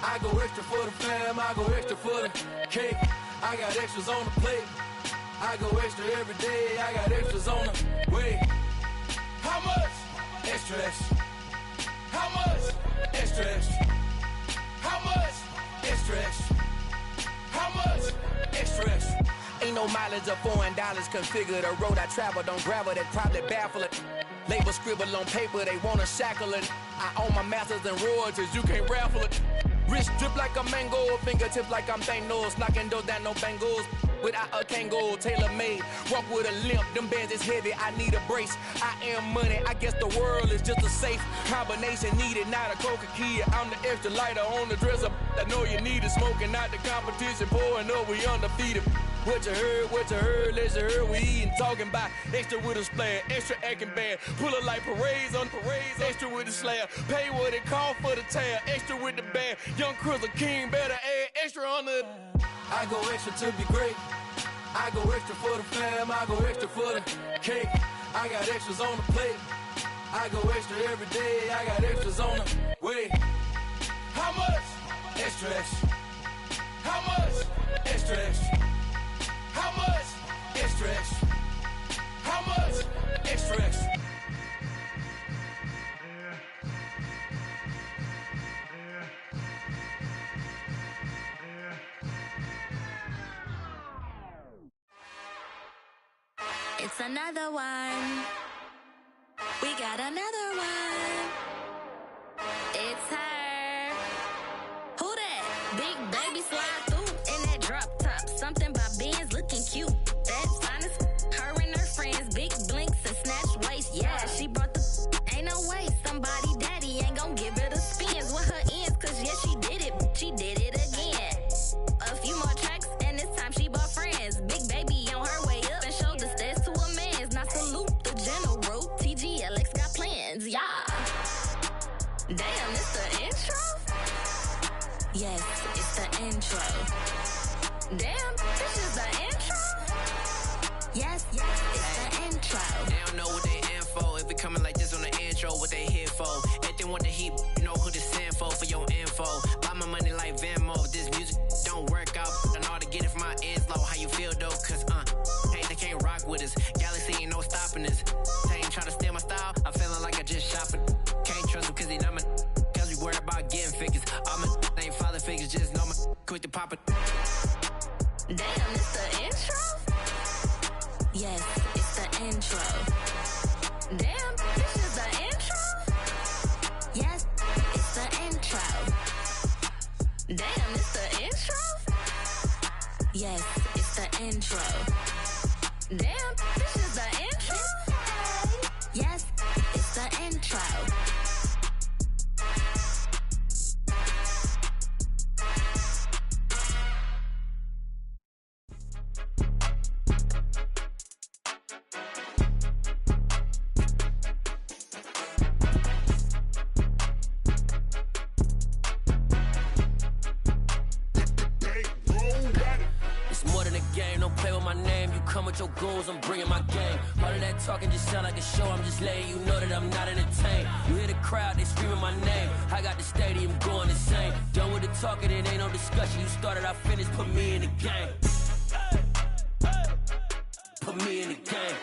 I go extra for the fam, I go extra for the cake. I got extras on the plate. I go extra every day, I got extras on the way. How much? Extra, extra. How much? Extra, extra. How much? Extra, extra. How much? Extra, extra. Ain't no mileage of $4 configure the road I travel. Don't gravel that probably baffle it. Label scribble on paper, they wanna shackle it. I own my masters and royalties, you can't raffle it. Wrist drip like a mango, fingertips like I'm Thanos. Knocking those down, no bangles. Without a Kango, tailor-made. Walk with a limp, them bands is heavy, I need a brace. I am money, I guess the world is just a safe combination needed, not a coca key. I'm the extra lighter on the dresser. I know you need it, smoking out the competition, pouring up, we undefeated. What you heard, let's hear we eatin', talking about extra with a splash, extra acting bad, pull it like parades on parades, extra with the slab, pay what it cost for the tab, extra with the band, young Chris a king, better add extra on the... I go extra to be great. I go extra for the fam, I go extra for the cake. I got extras on the plate. I go extra every day, I got extras on the way. How much? Extra, extra. How much? Extra, extra. How much? Extra, extra. How much? Extra, extra. It's another one. We got another one. It's her. Who that? Big baby slide through in that drop top. Something by Benz looking cute. That's honest. Her and her friends, big blinks and snatch waist. Yeah, she brought the... Ain't no way somebody daddy ain't gon' give her the spins with her ends. Cause yeah, she did it. She did it again. A few more tracks and this time she bought friends. Big baby on her way up and showed the stairs to a man's. Now salute the general. TGLX got plans, yeah. Damn, it's the intro? Yes, it's the intro. Damn, this is the intro? Yes, it's the intro. They don't know what they in for. If it coming like this on the intro, what they here for? If they want the heat, you know who to send for your info. Buy my money like Venmo. If this music don't work out, I know how to get it from my ends low. How you feel though? Cause hey, they can't rock with us. Galaxy ain't no stopping us. They ain't trying to steal my style. I'm feeling like I just shopping. Can't trust them cause they not my. Cause we worried about getting figures. All my ain't father figures, just know my quick to pop it. Damn, it's the intro? Yes, it's the intro. Damn, this is the intro? Yes, it's the intro. Damn, it's the intro? Yes, it's the intro. Damn, this is the intro? come with your goons, I'm bringing my game. All of that talking just sound like a show, I'm just letting you know that I'm not entertained. You hear the crowd, they screaming my name. I got the stadium going insane. Done with the talking, it ain't no discussion. You started, I finished, put me in the game. Put me in the game.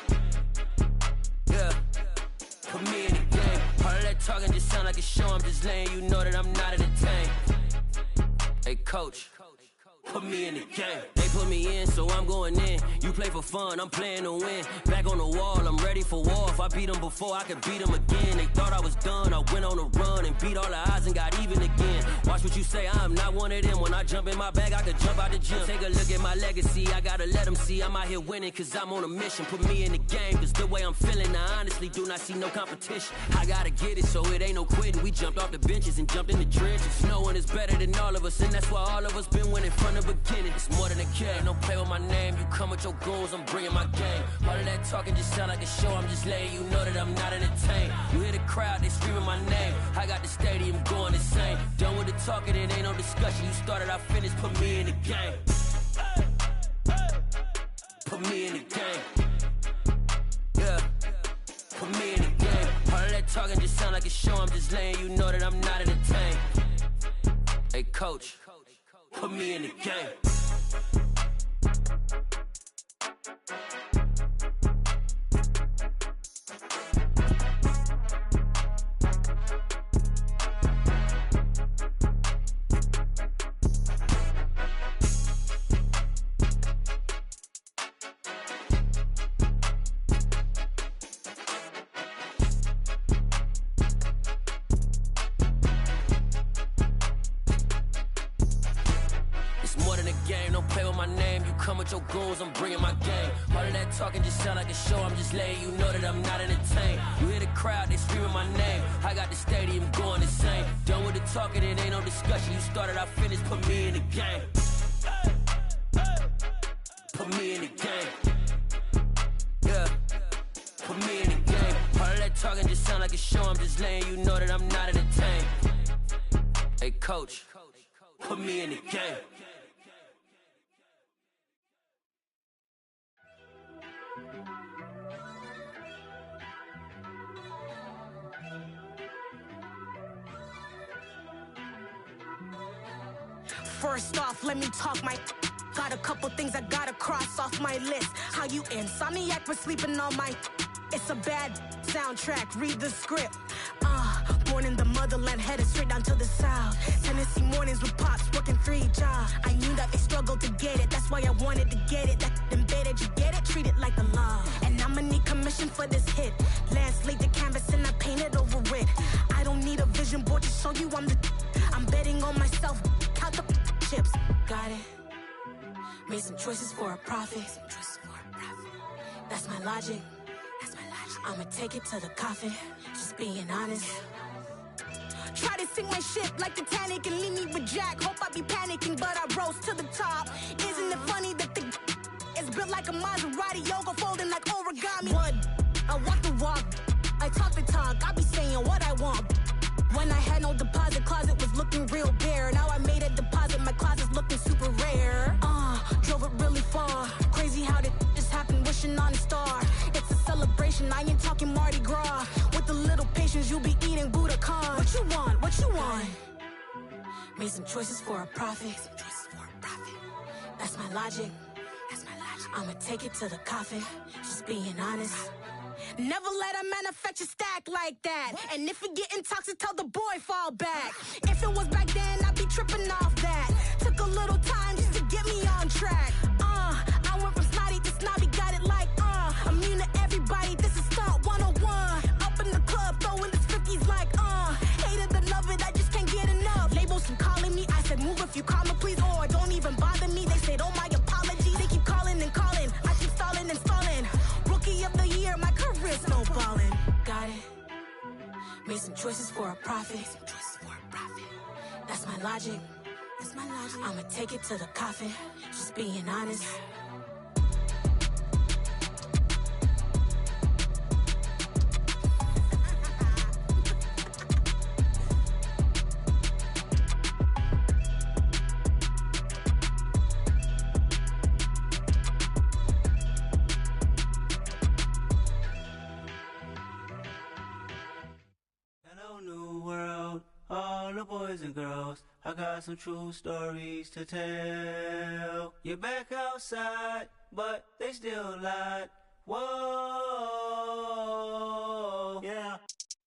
Yeah, put me in the game. All of that talking just sound like a show, I'm just letting you know that I'm not entertained. Hey, coach, put me in the game. They put me in, so I'm going in. You play for fun, I'm playing to win. Back on the wall, I'm ready for war. If I beat them before, I could beat them again. They thought I was done, I went on a run and beat all the odds and got even again. Watch what you say, I'm not one of them. When I jump in my bag, I could jump out the gym. Take a look at my legacy, I gotta let them see I'm out here winning, cause I'm on a mission. Put me in the game, cause the way I'm feeling, I honestly do not see no competition. I gotta get it, so it ain't no quitting. We jumped off the benches and jumped in the trenches. No one is better than all of us, and that's why all of us been winning from the beginning. It's more than a game, don't play with my name. You come with your goons, I'm bringing my game. All of that talking just sound like a show, I'm just letting you know that I'm not entertained. You hear the crowd, they screaming my name. I got the stadium going insane. Done with the talking, it ain't no discussion. You started, I finished, put me in the game. Put me in the game. Yeah, put me in the game. All of that talking just sound like a show, I'm just letting you know that I'm not entertained. Hey, coach, put me in the game. Your goons, I'm bringing my game. All of that talking just sound like a show, I'm just letting you know that I'm not entertained. You hear the crowd, they screaming my name. I got the stadium going insane. Done with the talking, it ain't no discussion. You started, I finished, put me in the game. Put me in the game. Yeah, put me in the game. All of that talking just sound like a show, I'm just letting you know that I'm not entertained. Hey, coach, put me in the game. First off, let me talk my... Got a couple things I gotta cross off my list. How you insomniac for sleeping on my... It's a bad soundtrack, read the script. Born in the motherland, headed straight down to the south. Tennessee mornings with pops, working 3 jobs. I knew that they struggled to get it, that's why I wanted to get it. That embedded, you get it, treat it like a law. And I'ma need commission for this hit. Last laid the canvas and I painted over it. I don't need a vision board to show you I'm the... I'm betting on myself, count the chips. Got it. Made some choices for a profit. That's my logic. I'ma take it to the coffin, just being honest. Try to sink my ship like Titanic and leave me with Jack. Hope I be panicking, but I rose to the top. Isn't it funny that the is built like a Maserati, yoga folding like origami? What? I walk the walk, I talk the talk, I be saying what I want. When I had no deposit, closet was looking real bare. Now I made a deposit, my closet's looking super rare. Drove it really far. Crazy how did this happen, wishing on a star. It's a celebration, I ain't talking Mardi Gras. With a little patience, you'll be eating Budokan. What you want, what you want? Made some choices for a profit. That's my logic. I'ma take it to the coffin, just being honest. Never let a manufacture stack like that. And if it getting toxic, tell the boy fall back. If it was back then, I'd be tripping off that. Took a little time just to get me on track. I went from snotty to snobby, got it like, immune to everybody, this is stunt 101. Up in the club, throwing this 50s like, hate it or love it, I just can't get enough. Labels keep calling me, I said move if you call me please, or don't even bother me. They said, oh my apology, they keep calling and calling. I keep stalling and stalling. Rookie of the year, my career's snowballing. Got it. Made some choices for a profit. That's my logic. I'ma take it to the coffin, just being honest. full of boys and girls. I got some true stories to tell. You're back outside, but they still lied. Whoa, yeah.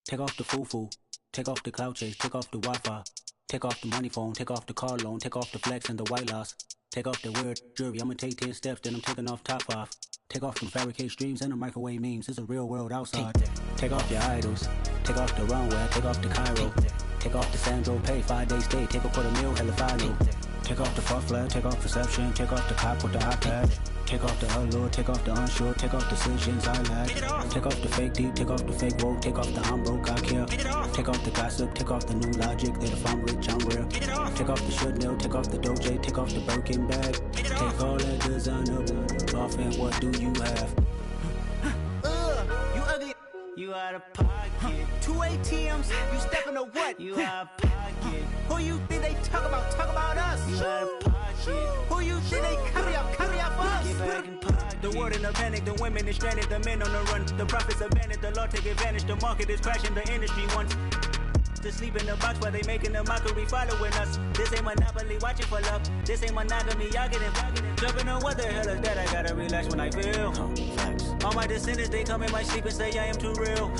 Take off the foo-foo, take off the cloud chase, take off the Wi-Fi, take off the money phone, take off the car loan, take off the flex and the white loss, take off the weird jewelry. I'ma take 10 steps, then I'm taking off top 5. Take off them fabricated streams and the microwave memes. It's a real world outside. Take off your idols, take off the runway, take off the Cairo, take off the Sandro Pay, 5-day stay, take a $250,000, hella final. Take off the fuck flag, take off perception, take off the cop with the iPad. Take off the allure, take off the unsure, take off decisions I lack. Take off the fake deep, take off the fake woke, take off the I'm broke, I care. Take off the gossip, take off the new logic that if I'm rich, I'm real. Take off the Chanel, take off the Doja, take off the Birkin bag. Take all that designer off and what do you have? You ugly. You out of pocket. 2 ATMs, you stepping to what? You out of pocket. Who you think they talk about? Talk about us. You out of pocket. Who you think they carry up for us? Get back in pocket. The world in a panic, the women is stranded, the men on the run. The profits abandoned, the law take advantage. The market is crashing, the industry wants to sleep in the box while they making a mockery following us. This ain't Monopoly, watching for love. This ain't monogamy, y'all getting jumping on what the hell is that? I gotta relax when I feel. All my descendants, they come in my sleep and say I am too real.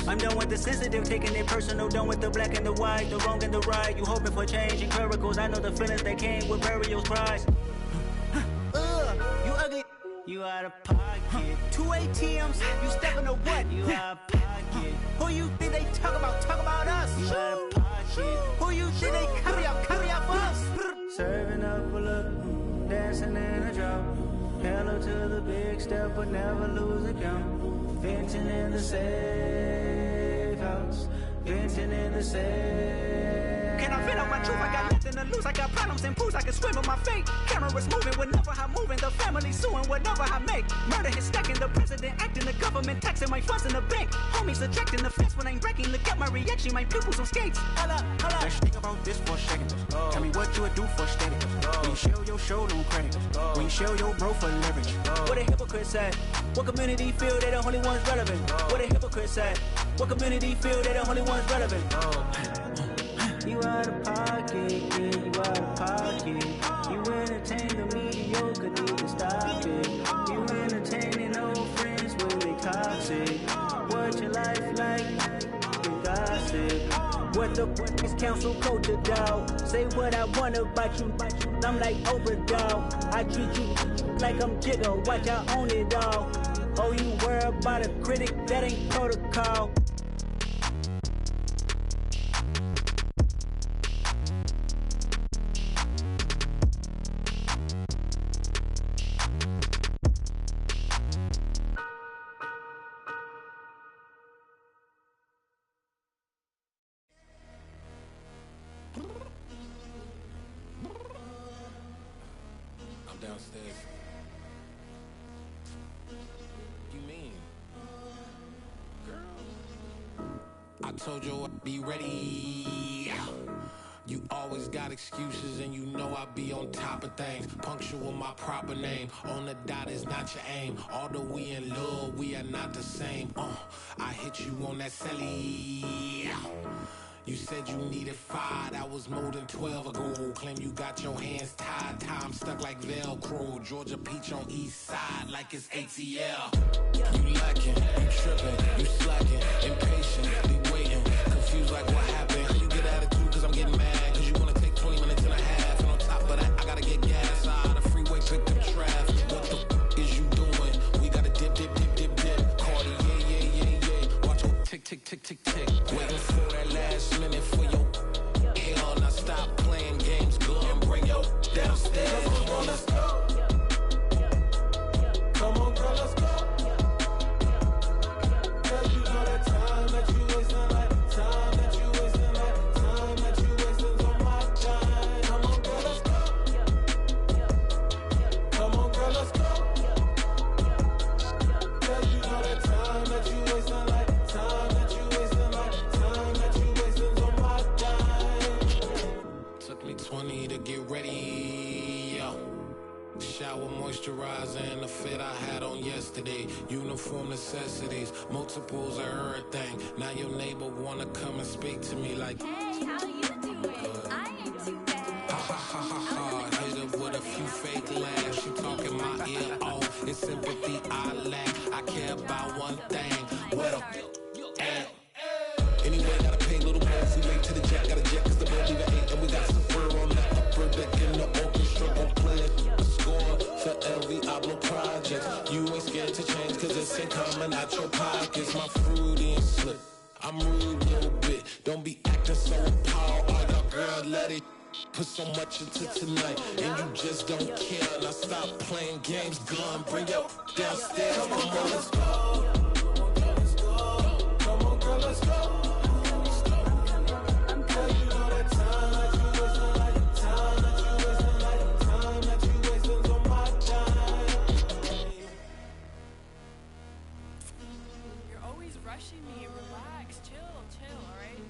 I'm done with the sensitive, taking it personal. Done with the black and the white, the wrong and the right. You hoping for change and miracles. I know the feelings that came with burial cries. You ugly. You out of pocket. 2 ATMs, you stepping to what? You out of pocket. Who you think they talk about? Talk about us. You out of pocket. Who you think they carry up for us? Serving up a look, dancing in a drop. Hello to the big step, but never lose a count. Venting in the safe house. Venting in the safe. Can I vent out my truth? I got nothing to lose. I got problems and pools. I can swim with my fate. Cameras moving whenever I'm moving. The family suing whatever I make. Murder is stacking. The president acting. The government taxing my funds in the bank. Homies ejecting the fence when I'm breaking. Look at my reaction. My pupils on skates. Holla. Let's think about this for a second. Tell me what you would do for status. When you show your show, no credit. When you show your bro for leverage. What a hypocrite said. What community feel they the only ones relevant? What a hypocrite said. What community feel they the only ones relevant? You out of pocket, yeah, you out of pocket. You entertain the mediocre, need to stop it. You entertaining old friends when they toxic. What your life like? You gossip. What the is council culture, dog? Say what I want about you. I'm like Oprah, dog. I treat you like I'm Jigga. Watch I own it, dog. Oh, you worry about a critic? That ain't protocol. Downstairs. You mean? Girl, I told you I'd be ready. You always got excuses and you know I be on top of things. Punctual my proper name. On the dot is not your aim. Although we in love, we are not the same. I hit you on that celly. You said you needed 5, that was more than 12 ago. Claim you got your hands tied, time stuck like Velcro. Georgia Peach on east side like it's ATL. You lacking, you tripping, you slacking, impatient, waiting, confused like what happened. You get attitude cause I'm getting mad, cause you wanna take 20 minutes and a half. And on top of that, I gotta get gas out of the freeway, pick up traffic. What the is you doing? We gotta dip. Cardi, yeah. Watch your tick. Waiting for that last minute for your hell. Now stop playing games, go and bring your downstairs. Come on, girl, let's go. Come on, girl, let's go. Cause you know that time that you wasting, like time that you wasting, like time that you wasting on my time. Come on, girl, let's go. Come on, girl, let's go. Cause you know that time that you wasting, like time that you wasting, like time that you wasting on my time. Took me 20 to get ready. Shower, moisturizer, and the fit I had on yesterday. Uniform necessities, multiples of everything. Now your neighbor wanna come and speak to me like how you doing? I ain't too bad. Ha ha ha ha ha. Hit her with a few fake laughs. She talking my ear off. It's sympathy I lack. I care about one thing. What a at. Anyway, gotta pay little more. We late to the jack. Got a jet cause the boat leave at 8. And we got Safari on the upper deck in the orchestra. Gon' play a score for every album project. You ain't scared to change cause this ain't coming out your pockets. My fruity and slip. I'm rude a little bit. Don't be acting so appalled. Oh, your girl, let it put so much into tonight. And you just don't care. Now stop playing games. Gun, bring your downstairs. Come on, girl, let's go. Come on, girl, let's go. Girl, you know that time that you wasting, like the time that you wasting, like the time that you wasting on my time. You're always rushing me. Relax, chill, alright?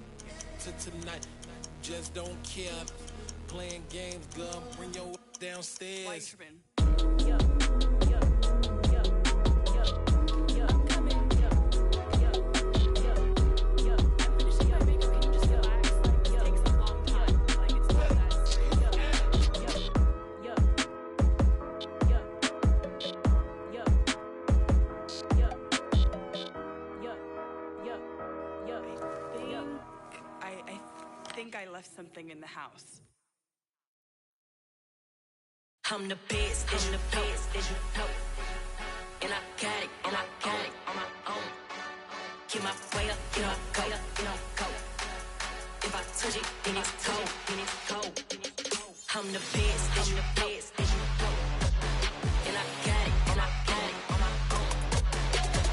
To tonight, just don't care. Playing games, girl, bring your downstairs. Why you tripping? I think I left something in the house. I'm the best, and the best, and you know. And I got it, on my own. Get my way up, go. If I touch it, then it's cold. I'm the best, and the best, and you know. And I got it, on my own.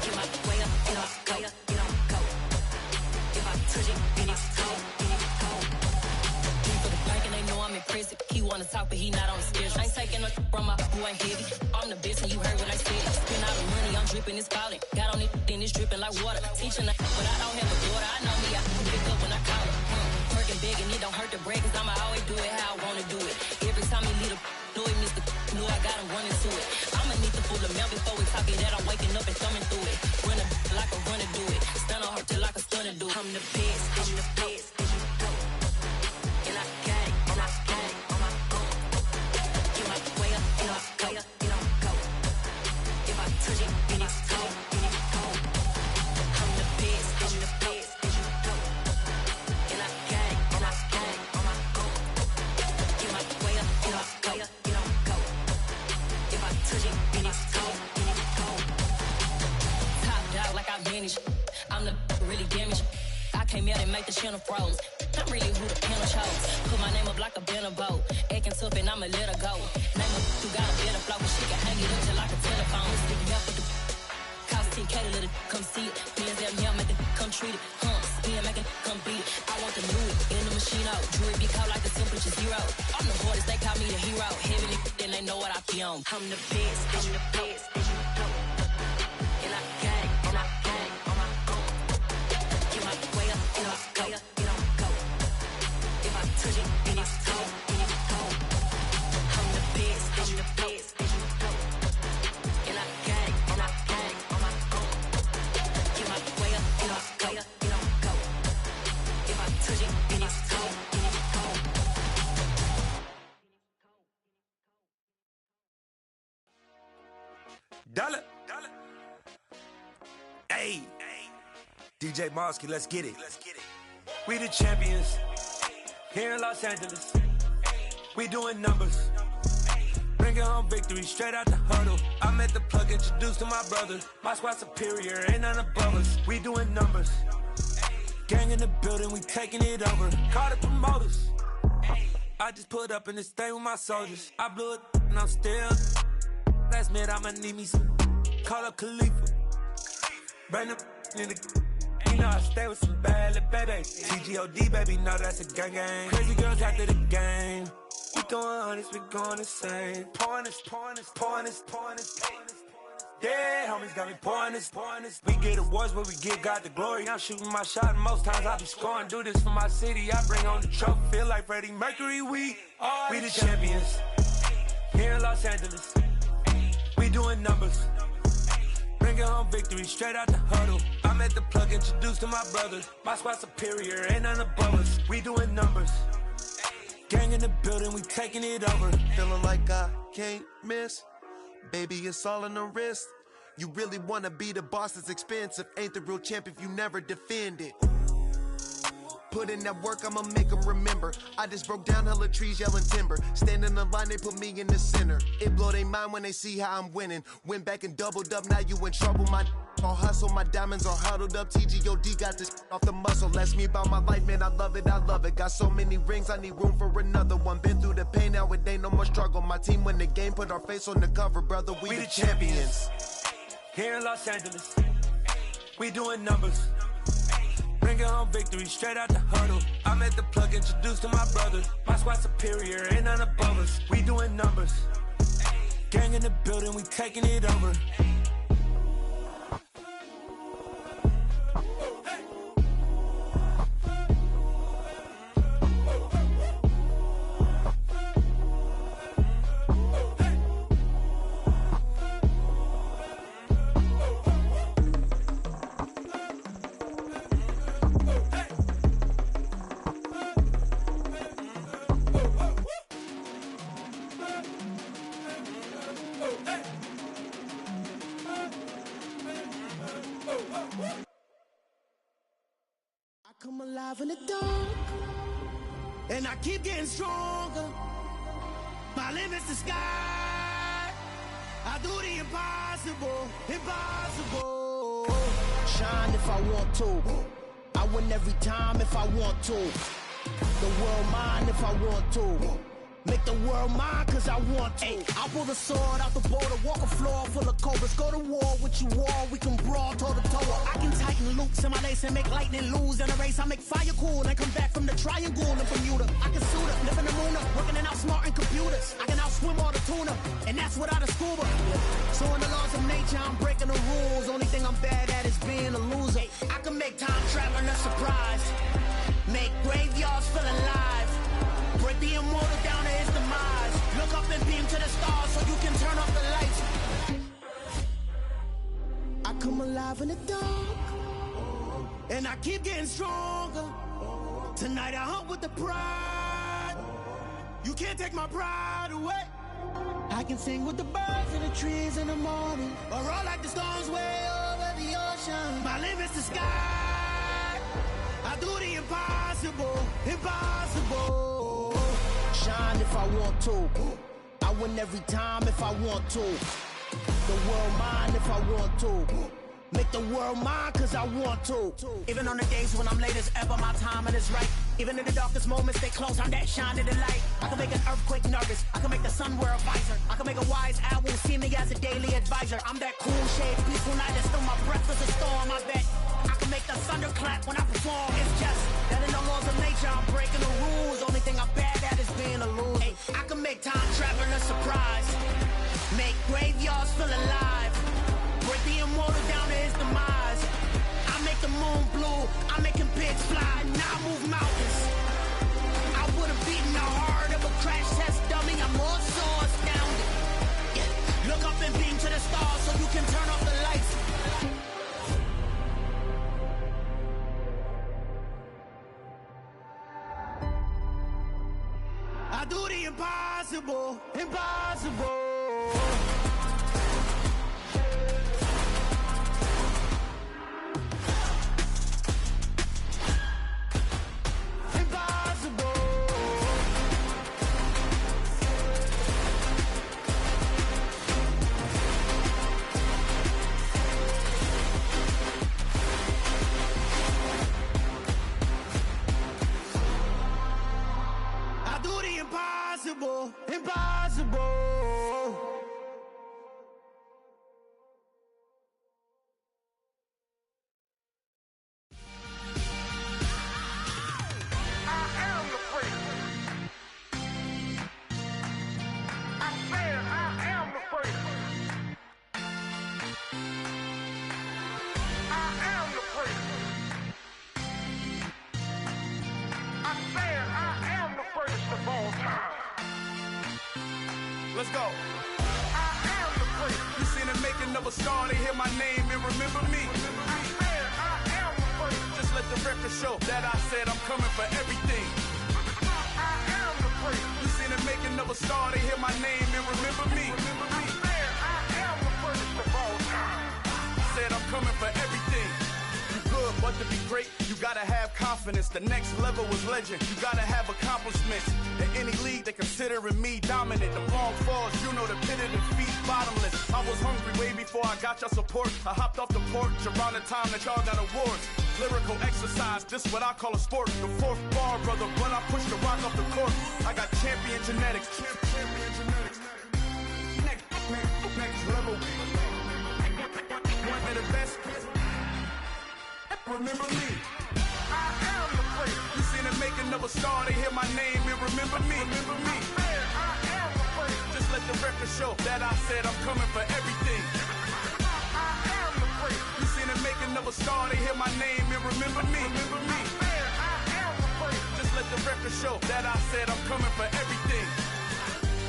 Get my way up, go. If I touch it, then it's cold. People the bank and they know I'm in prison. He wanna talk, but he not on the schedule. I ain't taking no from my who ain't heavy. I'm the best and you heard what I said. Spend all the money, I'm dripping, it's falling. Got on it, then it's dripping like water. Teaching but I don't have a daughter. I know me, I can pick up when I call her. Working big and it don't hurt to break, cause I'ma always do it how I wanna do it. Every time he lead a know it, Mr. Know I got him running to it. I'ma need the full amount before we talk it that I'm waking up and thumbing through it. Run a like a runner do it. Stun on her till like a stunner do it. I'm the best, and you know. And I got it, on my own. Get my way up, go. If I touch it, then it's cold. I'm the best, and you know. And I got it, on my own. Get my way up, go. If I touch it, then it's cold. Top dog like I manage. I'm the really damaged. I came out and make the channel froze. I'm really who the panel chose. Put my name up like a banner boat. Acting tough and I'ma let her go. Name her who got a better flow, but she can hang it up just like a telephone. Sticking up with the cost 10K to let it come see it. Hands down here, make it come treat it. Spin, make it come beat it. I want the new it in the machine out. Jewelry be caught like the temperature zero. I'm the hardest, they call me the hero. Heaven and then they know what I be on. I'm the best, and the best, and you know. And I got it, on my own. Get my way up, go. If I touch it, then it's cold. I'm the best, and the best, and you know. And I got it, on my own. Get my way up, go. If I touch it, then it's cold. Dollar. Hey. DJ Mosky, let's get it. We the champions here in Los Angeles. We doing numbers. Bringing home victory straight out the huddle. I'm at the plug, introduced to my brother. My squad superior, ain't none above us. We doing numbers. Gang in the building, we taking it over. Call the promoters. I just put up in this thing with my soldiers. I blew it and I'm still. Last minute I'ma need me some. Call up Khalifa. Bring them in the. You know I stay with some bad little babies. TGOD, baby, know that's a gang gang. Crazy girls after the game. We going honest, we going insane. Pouring this. Yeah, homies got me pouring this. We get awards, but we give God the glory. I'm shooting my shot, and most times I be scoring. Do this for my city, I bring on the trophy. Feel like Freddie Mercury, we the champions. Here in Los Angeles, we doing numbers. Bringing home victory straight out the huddle. I'm at the plug, introduced to my brother. My squad superior, ain't none above us. We doing numbers. Gang in the building, we taking it over. Feeling like I can't miss. Baby, it's all in the wrist. You really wanna be the boss, it's expensive. Ain't the real champ if you never defend it. Put in that work, I'ma make them remember. I just broke down hella trees, yelling timber. Stand in the line, they put me in the center. It blow their mind when they see how I'm winning. Went back and doubled up, now you in trouble. My all hustle, my diamonds are huddled up. TGOD got this off the muscle. That's me about my life, man, I love it, I love it. Got so many rings, I need room for another one. Been through the pain, now it ain't no more struggle. My team win the game, put our face on the cover, brother, we the champions. Here in Los Angeles, we doing numbers. Bringing home victory straight out the huddle. I'm at the plug, introduced to my brothers. My squad superior, ain't none above us. We doing numbers. Gang in the building, we taking it over. Come alive in the dark, and I keep getting stronger. My limit's the sky. I do the impossible, impossible. Shine if I want to. I win every time if I want to. The world mine if I want to. Make the world mine cause I want to. I pull the sword out the border, walk a floor full of cobras. Go to war with you all, we can brawl toe to toe. I can tighten loops in my lace and make lightning lose in a race. I make fire cool and come back from the triangle in Bermuda. I can suit up, live in the moon up, working and outsmarting computers. I can outswim all the tuna, and that's without a scuba. So in the laws of nature, I'm breaking the rules. Only thing I'm bad at is being a loser. I can make time traveling a surprise. Make graveyards feel alive. Break the immortal down to his demise. Look up and beam to the stars so you can turn off the lights. I come alive in the dark, and I keep getting stronger. Tonight I hunt with the pride. You can't take my pride away. I can sing with the birds and the trees in the morning, or roll like the storms way over the ocean. My limit's the sky. I do the impossible, impossible. Shine if I want to. I win every time if I want to. The world mine if I want to. Make the world mine cause I want to. Even on the days when I'm late as ever, my timing is right. Even in the darkest moments, stay close, I'm that shine in the light. I can make an earthquake nervous, I can make the sun wear a visor. I can make a wise owl see me as a daily advisor. I'm that cool shade, peaceful night, and still my breath is a storm, I bet. I can make the thunder clap when I perform. It's just that in the laws of nature, I'm breaking the rules. Only thing I'm bad at is being a loser. Hey, I can make time traveling a surprise. Make graveyards feel alive. Break the immortal down to his demise. I make the moon blue, I make him pigs fly. Now I move mountains. I would've beaten the heart of a crash test dummy. I'm more so astounded. Yeah. Look up and beam to the stars so you can turn off the lights. I do the impossible, impossible. Impossible, impossible. Let's go. I am the great. You seen the making of a star, they hear my name and remember me. I am the great. Just let the record show that I said I'm coming for everything. I am the prince. You seen the making of a star, they hear my name and remember me. I am the first of all time. Said I'm coming for everything. You good, but to be great, you gotta have confidence. The next level was legend. You gotta have accomplishments. In any league, they considering me dominant. The long falls, you know the pit of defeat, bottomless. I was hungry way before I got your support. I hopped off the porch around the time that y'all got awards. Lyrical exercise, this what I call a sport. The fourth bar, brother, when I push the rock off the court. I got champion genetics. Champion genetics. Next level. One of the best. Remember me. I am the prince. You seen the making of a star, they hear my name and remember me. Remember me. I am the prince. Just let the record show that I said I'm coming for everything. I am the prince. You seen the making of a star, they hear my name and remember me. Remember me. I am the prince. Just let the record show that I said I'm coming for everything.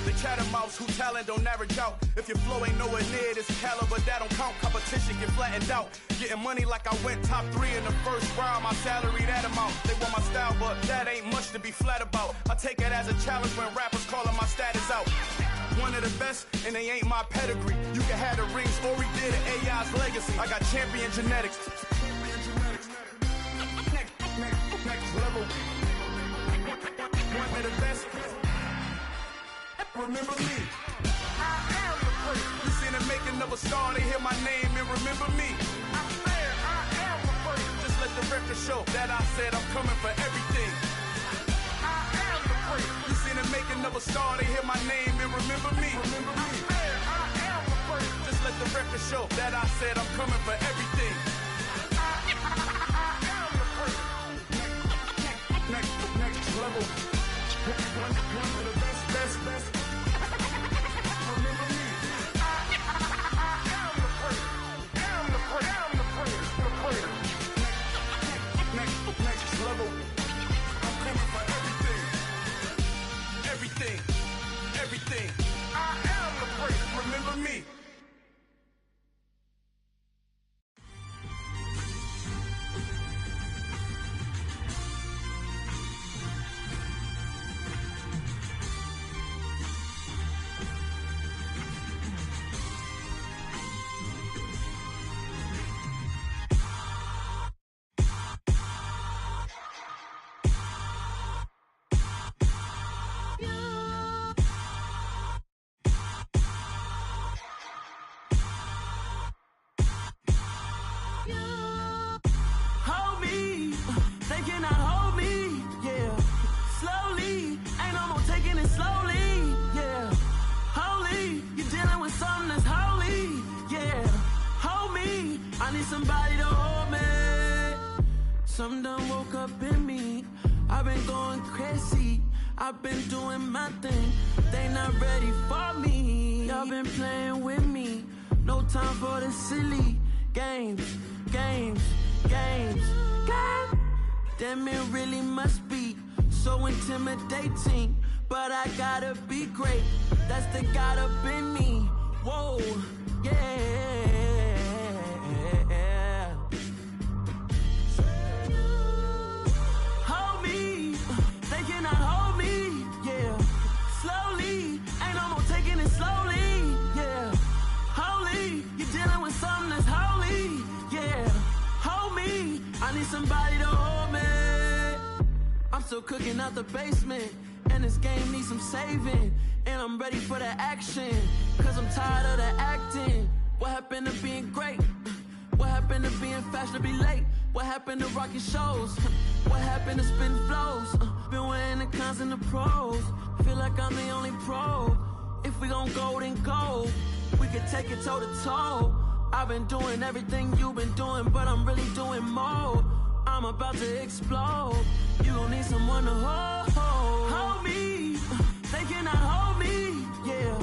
The chattermouths who talent don't average out. If your flow ain't nowhere near this caliber, that don't count. Competition get flattened out. Getting money like I went top 3 in the first round. My salary that amount. They want my style, but that ain't much to be flat about. I take it as a challenge when rappers calling my status out. One of the best, and they ain't my pedigree. You can have the rings, or we did it, AI's legacy. I got champion genetics. Next level. One of the best. Remember me. I am the prince. You seen the making of a star, they hear my name and remember me. I am the prince. Just let the record show that I said I'm coming for everything. I am the prince. You seen the making of a star, they hear my name and remember me. Remember me. I am the prince. Just let the record show that I said I'm coming for everything. I am the prince. Next level. One of the best. Next level. I'm coming for everything. Everything. I am the prince. Remember me. Somebody to hold me. Some done woke up in me. I've been going crazy. I've been doing my thing. They not ready for me. Y'all been playing with me. No time for the silly games. Damn, it really must be so intimidating. But I gotta be great. That's the God up in me. Whoa, yeah. Somebody to hold me. I'm still cooking out the basement, and this game needs some saving. And I'm ready for the action, cause I'm tired of the acting. What happened to being great? What happened to being fashionably late? What happened to rocking shows? What happened to spitting flows? Been weighing the cons and the pros. Feel like I'm the only pro. If we gon' go, then go. We can take it toe to toe. I've been doing everything you've been doing, but I'm really doing more. I'm about to explode. You gon' need someone to hold me. They cannot hold me, yeah.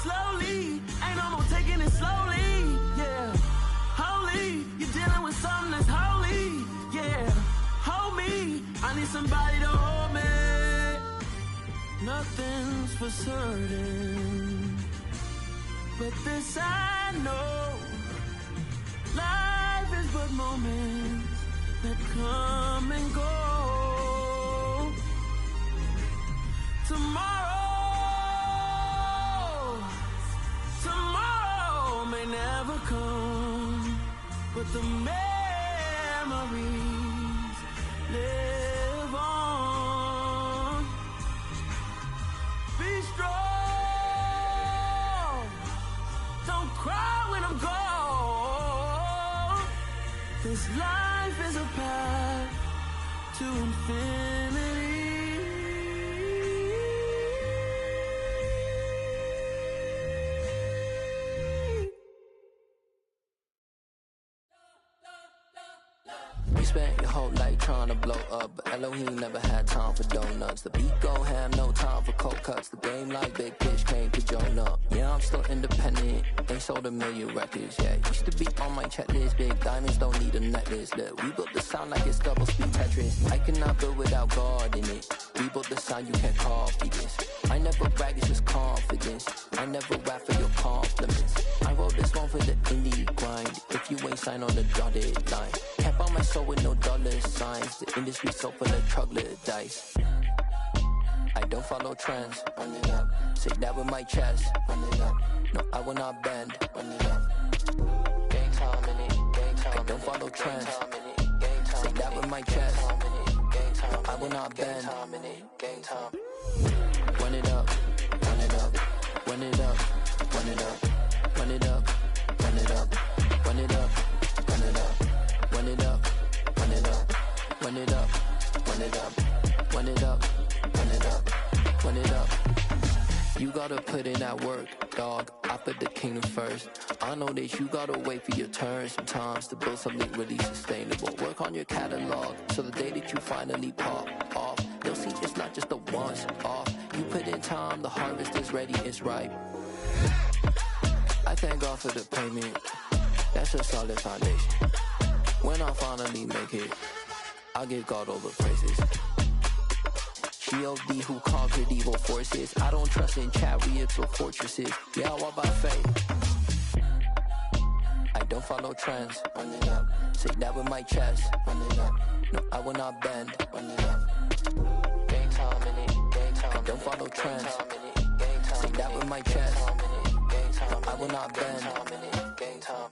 Slowly, ain't no more taking it slowly, yeah. Holy, you're dealing with something that's holy, yeah. Hold me, I need somebody to hold me. Nothing's for certain, but this I know. Life is but moments that come and Tomorrow may never come, but the memories live on. Be strong, don't cry when I'm gone. This life is a path to infinity. Spent your whole life trying to blow up, but Elohim never had time for donuts. The beat go ham, no time for cold cuts. The game like Big Fish came to Jonah. Yeah, I'm still independent, ain't sold a million records. Yeah, used to be on my checklist. Big diamonds don't need a necklace. Look, we built the sound like it's double speed Tetris. I cannot build without God in it. We built the sound, you can't copy this. I never brag, it's just confidence. I never rap for your compliments. I wrote this one for the indie grind. If you ain't signed on the dotted line, can't buy my soul with no dollar signs. The industry so full of troglodytes. I don't follow trends. Run it up. Say that with my chest. Run it up. No, I will not bend. Run it up. Gang time in it. Gang time. I don't follow trends. Say that with my chest. No, I will not bend. Gang time. Run it up. Run it up. Run it up. Run it up. Run it up. Run it up. Run it up. Run it up. Run it up. Run it up. Run it up. Run it up. Run it up. Run it up. Run it up. You gotta put in that work, dog. I put the kingdom first. I know that you gotta wait for your turn sometimes to build something really sustainable. Work on your catalog, so the day that you finally pop off, they'll see it's not just a once off. You put in time, the harvest is ready, it's ripe. I thank God for the payment. That's a solid foundation. When I finally make it, I'll give God all the praises. G.O.D. who conquered evil forces. I don't trust in chariots or fortresses. Yeah, I walk by faith. I don't follow trends. Run it up. Say that with my chest. Run it up. No, I will not bend. Run it up. Gang time in it. Gang time. I don't follow trends. Say that with my chest. No, I will not bend. Gang time.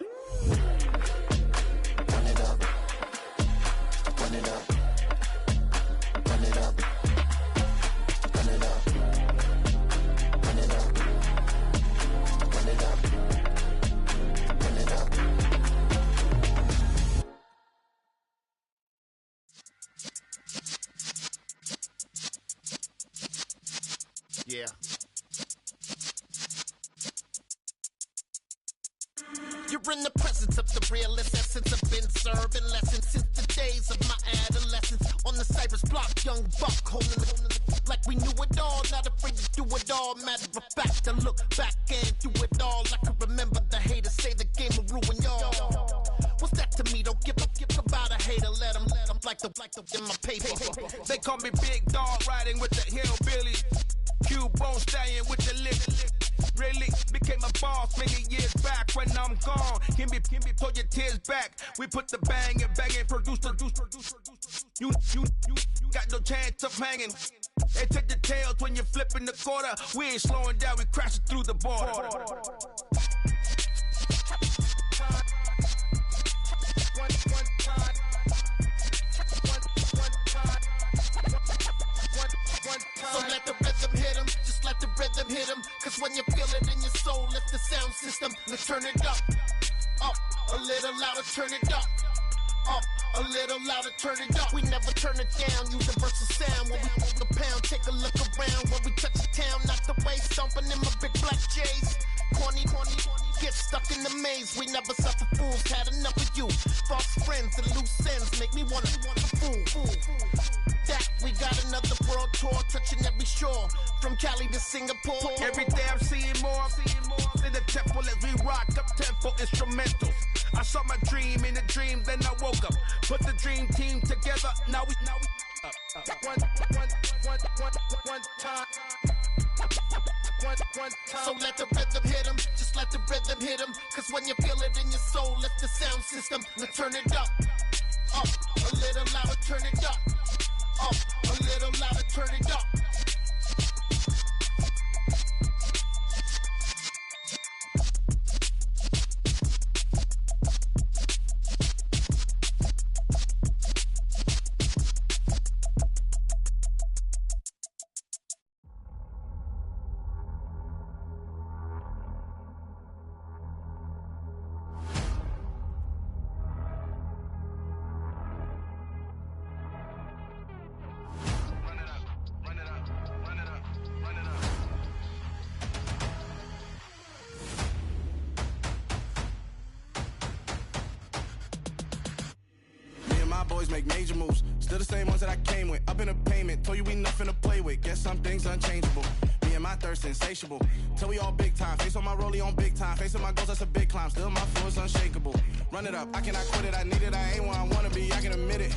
Run it up. Run it up. Run it up. Run it up. Run it up. Run it up. Run it up. Yeah. You're in the presence of the realest essence. I've been serving lessons since the days of my adolescence. On the Cypress block, young buck holding it like we knew it all. Not afraid to do it all. Matter of fact, I look back and do it all. I can remember the haters say the game will ruin y'all. What's that to me? Don't give about a hater. Let them like the in my paper. They call me Big Dog, riding with the hillbilly. Cubone stallion with the lip. Really became a boss many years back. When I'm gone, can be pull your tears back. We put the bang and produce. You got no chance of hanging. They take the tails when you're flipping the quarter. We ain't slowing down, we crashing through the border. So let the rhythm hit him, just let the rhythm hit him. Cause when you feel it in your soul, lift the sound system. Let's turn it up, a little louder, turn it up, a little louder, turn it up. We never turn it down, universal sound. When we hold the pound, take a look around. When we touch the town, not the way, stomping in my big black J's. Corny, get stuck in the maze. We never suffer fools, had enough of you. False friends and loose ends make me wanna fool. That we got another world tour, touching every shore, from Cali to Singapore. Every day I'm seeing more in the temple as we rock up tempo instrumentals. I saw my dream in a dream, then I woke up. Put the dream team together, now we one time. So let the rhythm hit him, just let the rhythm hit him. Cause when you feel it in your soul, lift the sound system. Let's turn it up, a little louder, turn it up, a little louder, turn it up. my boys make major moves. Still the same ones that I came with. Up in the payment, told you we nothing to play with. Guess some things unchangeable. Me and my thirst insatiable. Till we all big time. Face on my rollie on big time. Facing my goals, that's a big climb. Still my flow is unshakable. Run it up, I cannot quit it. I need it, I ain't where I wanna be, I can admit it.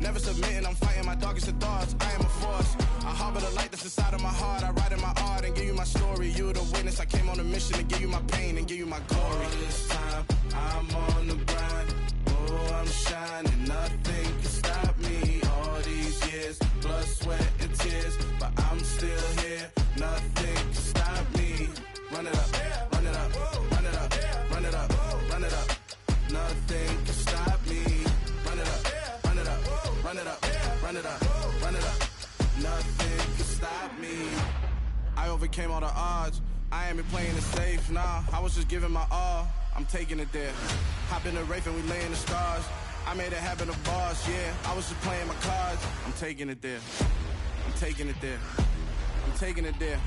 Never submitting, I'm fighting my darkest of thoughts. I am a force. I harbor the light that's inside of my heart. I write in my art and give you my story. You the witness. I came on a mission to give you my pain and give you my glory. All this time, I'm on the grind. Oh, I'm shining. Nothing can stop me. All these years, blood, sweat, and tears. But I'm still here. Nothing can stop me. Run it up, run it up, run it up, run it up, run it up. Nothing can stop me. Run it up, run it up, run it up, run it up, run it up. Nothing can stop me. I overcame all the odds. I ain't been playing it safe, nah. I was just giving my all. I'm taking it there. Hop in the Wraith and we laying the stars. I made it happen to bars, yeah. I was just playing my cards. I'm taking it there. I'm taking it there. I'm taking it there.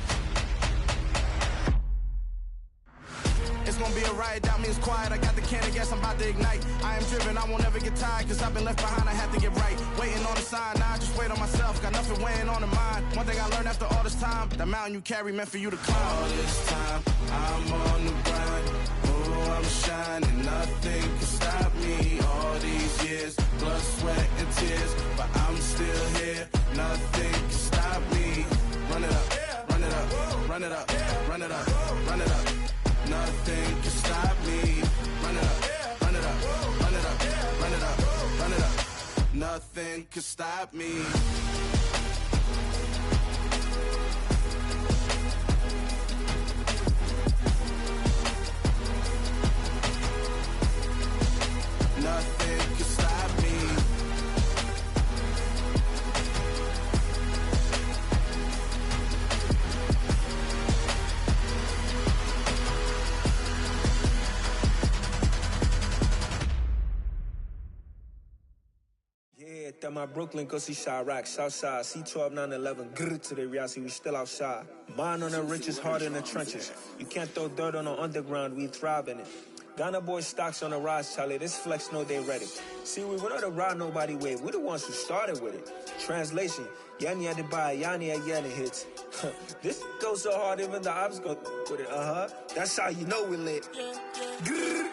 It's gonna be a riot, doubt me it's quiet. I got the can of gas, I'm about to ignite. I am driven, I won't ever get tired, cause I've been left behind, I have to get right. Waiting on the sign, now I just wait on myself. Got nothing weighing on the mind. One thing I learned after all this time, the mountain you carry meant for you to climb. All this time, I'm on the grind. Oh, I'm shining, nothing can stop me. All these years, blood, sweat, and tears. But I'm still here, nothing can stop me. Run it up, run it up, run it up, run it up, run it up. Nothing can stop me. Run it up, run it up, run it up, run it up, run it up. Nothing can stop me. Nothing can stop me. At my Brooklyn, go see Chirac, Southside, C12, 911, grrr to the reality, we still outside. Mine on the richest, heart in the trenches. You can't throw dirt on the underground, we thrive in it. Ghana boys stocks on the rise, Charlie, this flex know they ready. See, we went on the ride nobody wave, we the ones who started with it. Translation, Yanni had to buy, Yanni had Yanni hits. This goes so hard, even the ops go with it, That's how you know we lit. Grrr.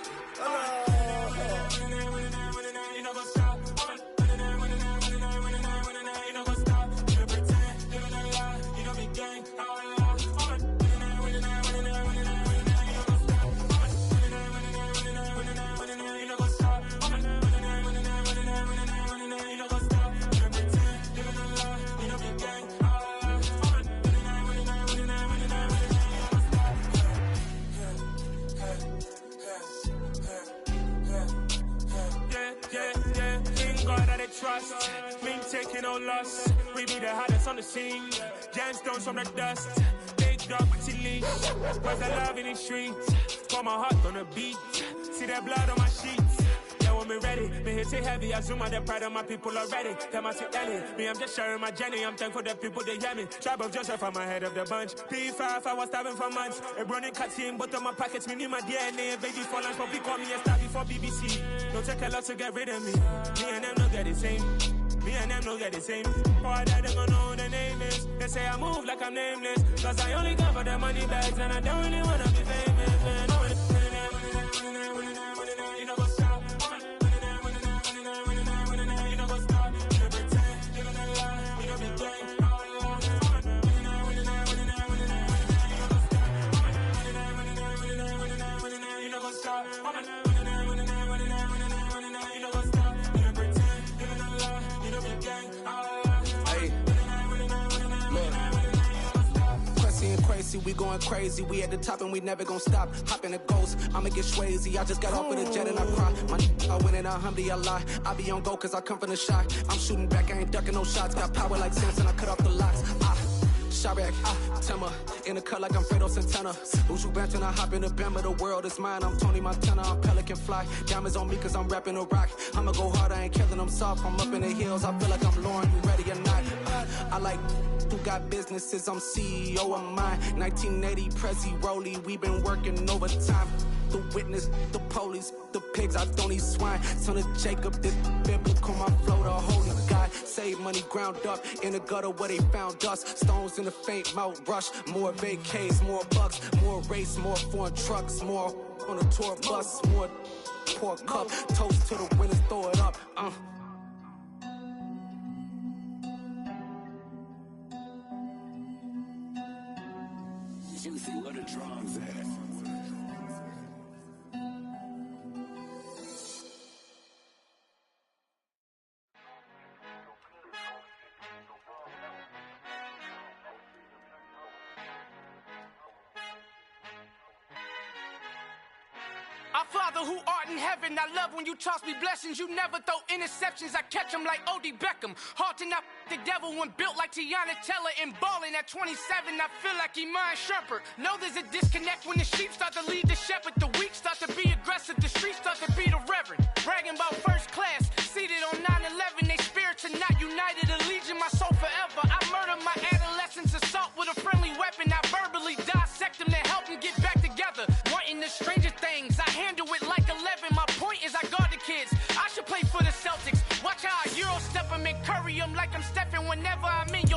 Trust, we ain't taking no loss. We be the hottest on the scene. Gemstones from the dust. Big dog, pretty leash. Where's the love in the streets? Pour my heart on the beat. See that blood on my sheets. Yeah, when me ready, me hit it heavy. I zoom out the pride of my people already. Tell my sweet Ellie, me I'm just sharing my journey. I'm thankful the people they hear me. Tribe of Joseph, I'm ahead of the bunch. P5, I was starving for months. A running cut in, but on my pockets, me knew my DNA. Baby for lunch, but we call me a star before BBC. Don't take a lot to get rid of me. Me and them don't get the same. Me and them don't get the same. All that they gonna know the name is. They say I move like I'm nameless. Cause I only got for the money bags and I don't really wanna be famous, man. You know what's up? You know what's up? You know pretend, you know lie, you know be gang. You know what's up? Crazy, we going crazy. We at the top and we never gonna stop. Hop in the ghost, I'ma get swayzy. I just got off with a jet and I cry. I win in alhamdulillah. I be on go cause I come from the shot. I'm shooting back, I ain't ducking no shots. Got power like Samson, I cut off the locks. Chirac, Timmer, in the cut like I'm Fredo Santana. Uju Banton, I hop in the Bama, the world is mine. I'm Tony Montana, I'm Pelican Fly. Diamonds on me cause I'm rapping a rock. I'ma go hard, I ain't killing them soft. I'm up in the hills, I feel like I'm Lauren, you ready or not? I like who got businesses, I'm CEO of mine. 1980 Prezi Rolly, we been working overtime. The witness, the police, the pigs, I don't eat swine. Son of Jacob, this biblical, my flow made money ground up in the gutter where they found us. Stones in the faint mouth rush. More vacays, more bucks, more race, more foreign trucks, more on a tour bus, more pour cup. Toast to the winners, throw it up. Juicy, where the drums at? Our Father who art in heaven, I love when you toss me blessings. You never throw interceptions, I catch them like O.D. Beckham. Hard to not the devil when built like Tiana Teller and balling at 27, I feel like Iman Shumpert. Know there's a disconnect when the sheep start to lead the shepherd. The weak start to be aggressive, the streets start to be the reverend. Bragging about first class, seated on 9/11. They spirits are not united, allegiance my soul forever. I murder my adolescence, assault with a friendly weapon. I verbally dissect them to help them get back together. Wanting the stranger things, I handle it like 11. My point is I guard the kids. I should play for the Celtics. Watch how I Euro step them and curry them like I'm stepping whenever I'm in